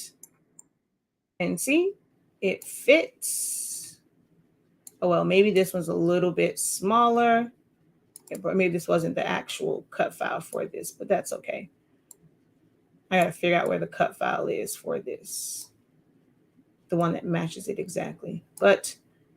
And see, it fits. Oh, well, maybe this one's a little bit smaller. But maybe this wasn't the actual cut file for this, but that's okay. I got to figure out where the cut file is for this. The one that matches it exactly. But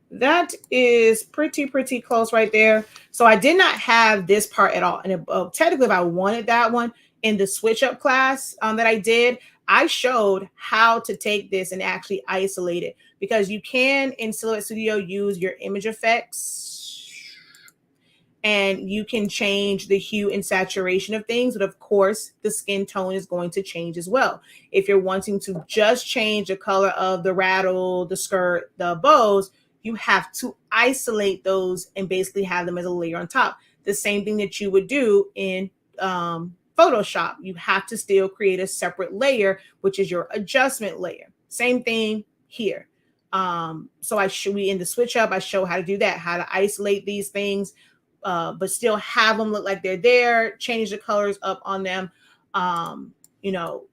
that is pretty close right there. So I did not have this part at all. And technically, if I wanted that one in the switch up class that I did, I showed how to take this and actually isolate it, because you can in Silhouette Studio use your image effects, and you can change the hue and saturation of things. But of course, the skin tone is going to change as well. If you're wanting to just change the color of the rattle, the skirt, the bows, you have to isolate those and basically have them as a layer on top. The same thing that you would do in Photoshop. You have to still create a separate layer, which is your adjustment layer. Same thing here. So we in the switch up, I show how to do that, how to isolate these things, but still have them look like they're there, change the colors up on them. You know,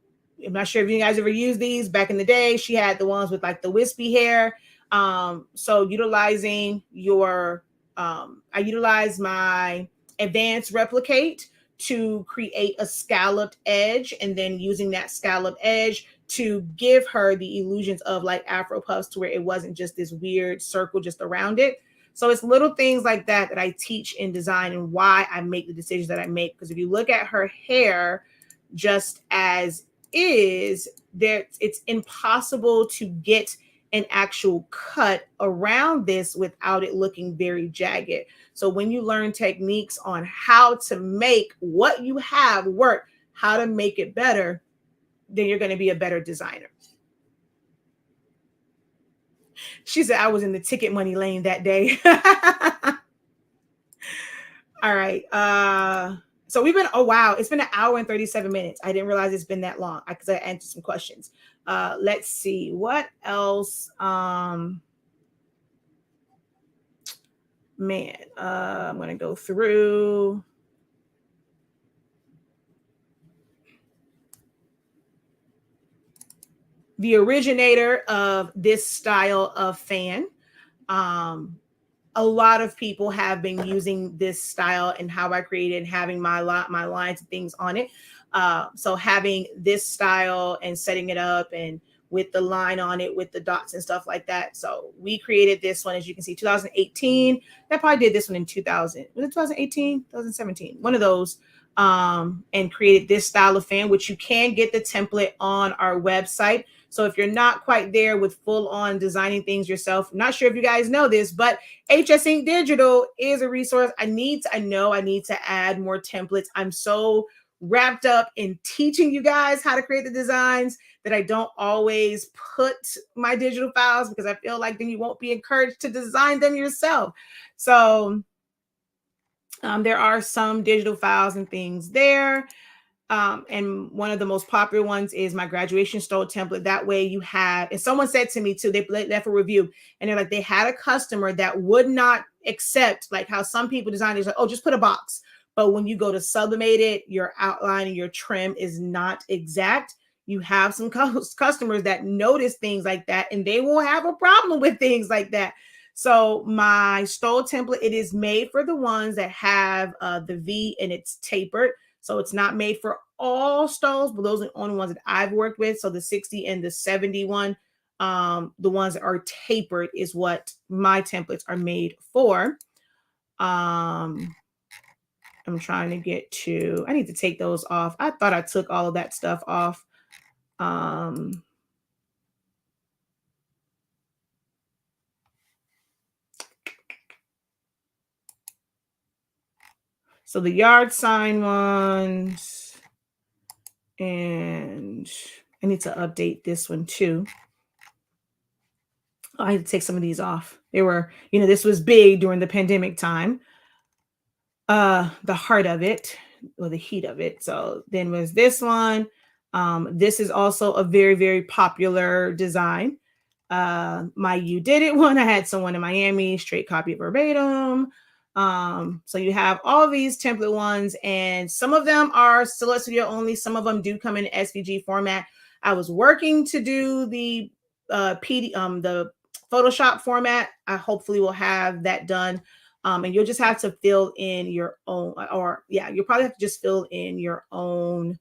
I'm not sure if you guys ever used these back in the day. She had the ones with like the wispy hair. So utilizing your, I utilize my advanced replicate to create a scalloped edge, and then using that scalloped edge to give her the illusions of like Afro puffs, to where it wasn't just this weird circle just around it. So it's little things like that that I teach in design, and why I make the decisions that I make. Because if you look at her hair just as is, there, it's impossible to get an actual cut around this without it looking very jagged. So when you learn techniques on how to make what you have work, how to make it better, then you're going to be a better designer. She said I was in the ticket money lane that day. All right. So we've been, oh wow, it's been an hour and 37 minutes. I didn't realize it's been that long because I answered some questions. Let's see what else. Man, I'm gonna go through. The originator of this style of fan. A lot of people have been using this style and how I created and having my lines and things on it. So having this style and setting it up and with the line on it with the dots and stuff like that. So we created this one, as you can see, 2018. I probably did this one in 2000. Was it 2018? 2017? One of those. And created this style of fan, which you can get the template on our website. So if you're not quite there with full on designing things yourself, I'm not sure if you guys know this, but HS Ink Digital is a resource. I need to add more templates. I'm so wrapped up in teaching you guys how to create the designs that I don't always put my digital files, because I feel like then you won't be encouraged to design them yourself. So there are some digital files and things there. And one of the most popular ones is my graduation stole template. That way you have, and someone said to me too, they left a review and they're like, they had a customer that would not accept, like how some people design is like, oh, just put a box. But when you go to sublimate it, your outline and your trim is not exact. You have some customers that notice things like that, and they will have a problem with things like that. So my stole template, it is made for the ones that have the V and it's tapered. So it's not made for all stoles, but those are the only ones that I've worked with. So the 60 and the 71, the ones that are tapered is what my templates are made for. I'm trying to get to, I need to take those off. I thought I took all of that stuff off. So the yard sign ones, And I need to update this one too. I had to take some of these off. They were, this was big during the pandemic time. The heart of it, or the heat of it. So then was this one. This is also a very, very popular design. My You Did It one, I had someone in Miami, straight copy verbatim. So you have all these template ones, and some of them are Select Studio only. Some of them do come in SVG format. I was working to do the the Photoshop format. I hopefully will have that done. And you'll just have to fill in your own, you'll probably have to just fill in your own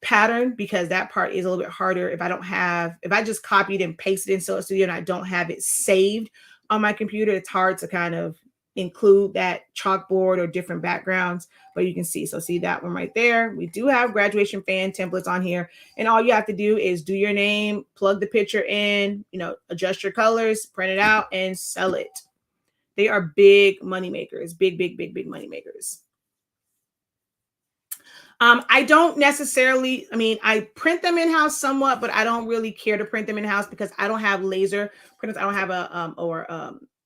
pattern, because that part is a little bit harder. If I just copied and pasted in Select Studio and I don't have it saved on my computer, it's hard to kind of include that chalkboard or different backgrounds. But you can see, so see that one right there. We do have graduation fan templates on here, and all you have to do is do your name, plug the picture in, adjust your colors, print it out, and sell it. They are big money makers, big money makers. I don't necessarily, I print them in-house somewhat, but I don't really care to print them in-house because I don't have laser printers. I don't have I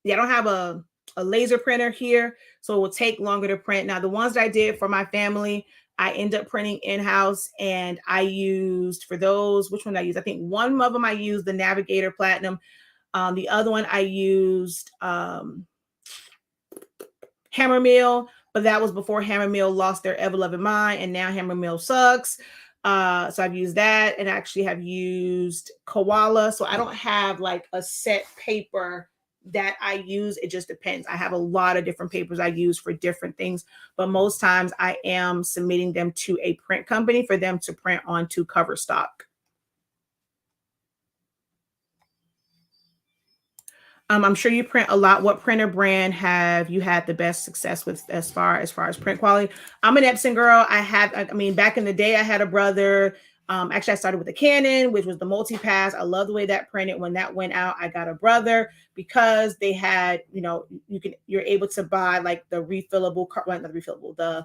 don't have a laser printer here, so it will take longer to print. Now, the ones that I did for my family, I end up printing in-house, and I used, for those, which one did I use? I think one of them I used the Navigator Platinum. The other one I used Hammer Mill, but that was before Hammer Mill lost their ever-loving mind, and now Hammer Mill sucks. So I've used that, and actually have used Koala. So I don't have like a set paper that I use. It just depends. I have a lot of different papers I use for different things, but most times I am submitting them to a print company for them to print onto cover stock. I'm sure you print a lot. What printer brand have you had the best success with as far as print quality? I'm an Epson girl. Back in the day, I had a brother. Actually, I started with the Canon, which was the multi-pass. I love the way that printed. When that went out, I got a brother because they had, you're able to buy like the refillable, not the refillable, the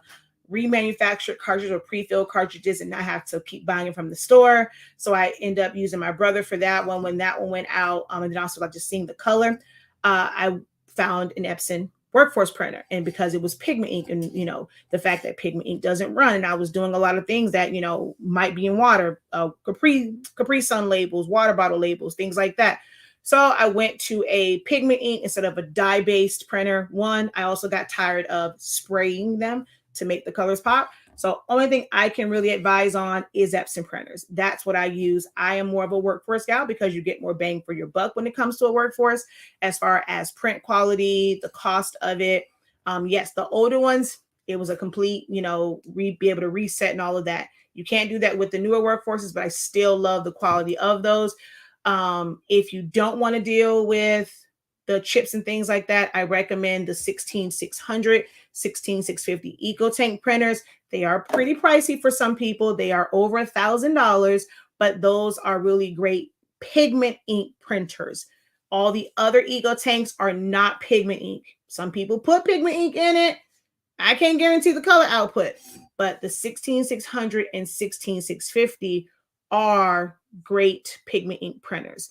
remanufactured cartridges or pre-filled cartridges, and not have to keep buying it from the store. So I end up using my brother for that one when that one went out. And then also like just seeing the color, I found an Epson workforce printer, and because it was pigment ink, and the fact that pigment ink doesn't run, and I was doing a lot of things that might be in water, Capri Sun labels, water bottle labels, things like that. So I went to a pigment ink instead of a dye-based printer. One, I also got tired of spraying them to make the colors pop. So only thing I can really advise on is Epson printers. That's what I use. I am more of a workforce gal because you get more bang for your buck when it comes to a workforce as far as print quality, the cost of it. Yes, the older ones, it was a complete, be able to reset and all of that. You can't do that with the newer workforces, but I still love the quality of those. If you don't want to deal with the chips and things like that, I recommend the 16600, 16650 EcoTank printers. They are pretty pricey for some people. They are over $1,000, but those are really great pigment ink printers. All the other EcoTanks are not pigment ink. Some people put pigment ink in it. I can't guarantee the color output, but the 16600 and 16650 are great pigment ink printers.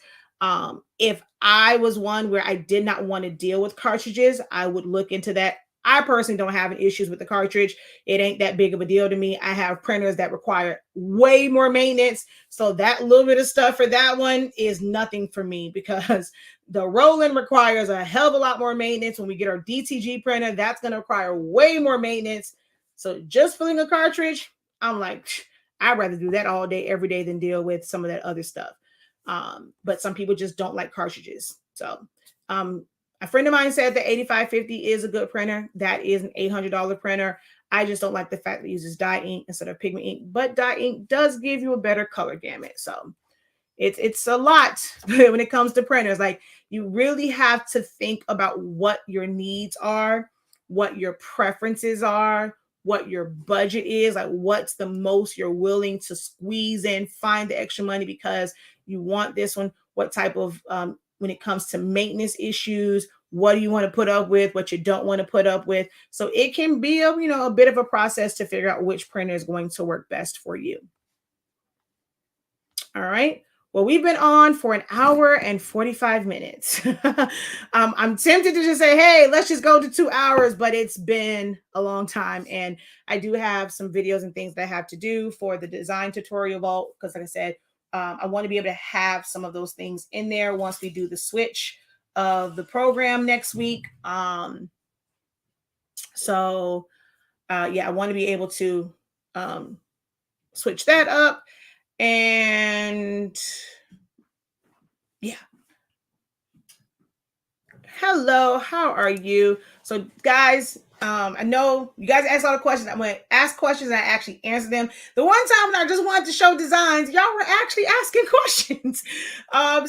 If I was one where I did not want to deal with cartridges, I would look into that. I personally don't have issues with the cartridge. It ain't that big of a deal to me. I have printers that require way more maintenance. So that little bit of stuff for that one is nothing for me, because the Roland requires a hell of a lot more maintenance. When we get our DTG printer, that's going to require way more maintenance. So just filling a cartridge, I'm like, I'd rather do that all day, every day than deal with some of that other stuff. But some people just don't like cartridges. So a friend of mine said that 8550 is a good printer. That is an $800 printer. I just don't like the fact that it uses dye ink instead of pigment ink, but dye ink does give you a better color gamut. So it's a lot when it comes to printers. Like, you really have to think about what your needs are, what your preferences are, what your budget is, like what's the most you're willing to squeeze in, find the extra money because you want this one, what type of, when it comes to maintenance issues, what do you want to put up with, what you don't want to put up with. So it can be a bit of a process to figure out which printer is going to work best for you. All right. Well, we've been on for an hour and 45 minutes. I'm tempted to just say, hey, let's just go to 2 hours, but it's been a long time. And I do have some videos and things that I have to do for the design tutorial vault. Because like I said, I want to be able to have some of those things in there once we do the switch of the program next week. So yeah, I want to be able to switch that up. And yeah. Hello, how are you? So, guys, I know you guys asked a lot of questions. I'm going to ask questions and I actually answer them. The one time when I just wanted to show designs, y'all were actually asking questions.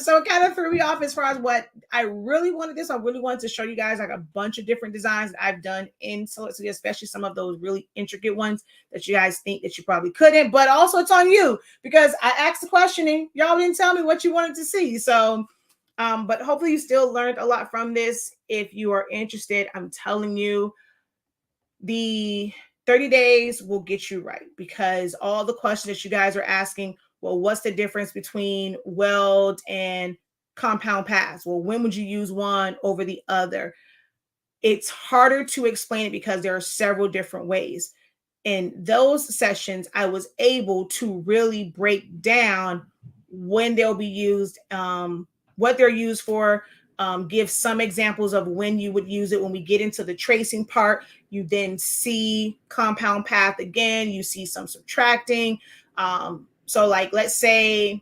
So it kind of threw me off as far as what I really wanted this. I really wanted to show you guys like a bunch of different designs that I've done in Select Studio, especially some of those really intricate ones that you guys think that you probably couldn't. But also it's on you because I asked the questioning. Y'all didn't tell me what you wanted to see. So but hopefully you still learned a lot from this. If you are interested, I'm telling you, the 30 days will get you right because all the questions that you guys are asking, well, what's the difference between weld and compound paths? Well, when would you use one over the other? It's harder to explain it because there are several different ways. In those sessions, I was able to really break down when they'll be used, what they're used for, give some examples of when you would use it. When we get into the tracing part, you then see compound path again, you see some subtracting. So like, let's say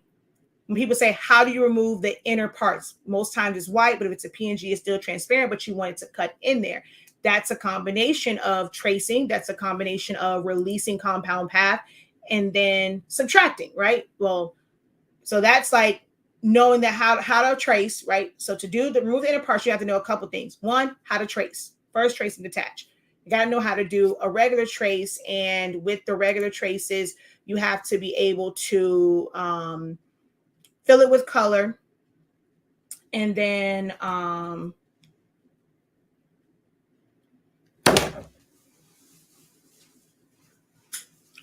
when people say, how do you remove the inner parts? Most times it's white, but if it's a PNG, it's still transparent, but you want it to cut in there. That's a combination of tracing. That's a combination of releasing compound path and then subtracting, right? Well, so that's like knowing that how to trace, right? So to do the remove the inner parts, you have to know a couple things. One, how to trace. First, trace and detach. You got to know how to do a regular trace. And with the regular traces, you have to be able to fill it with color. And then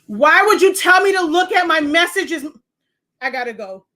why would you tell me to look at my messages? I gotta go.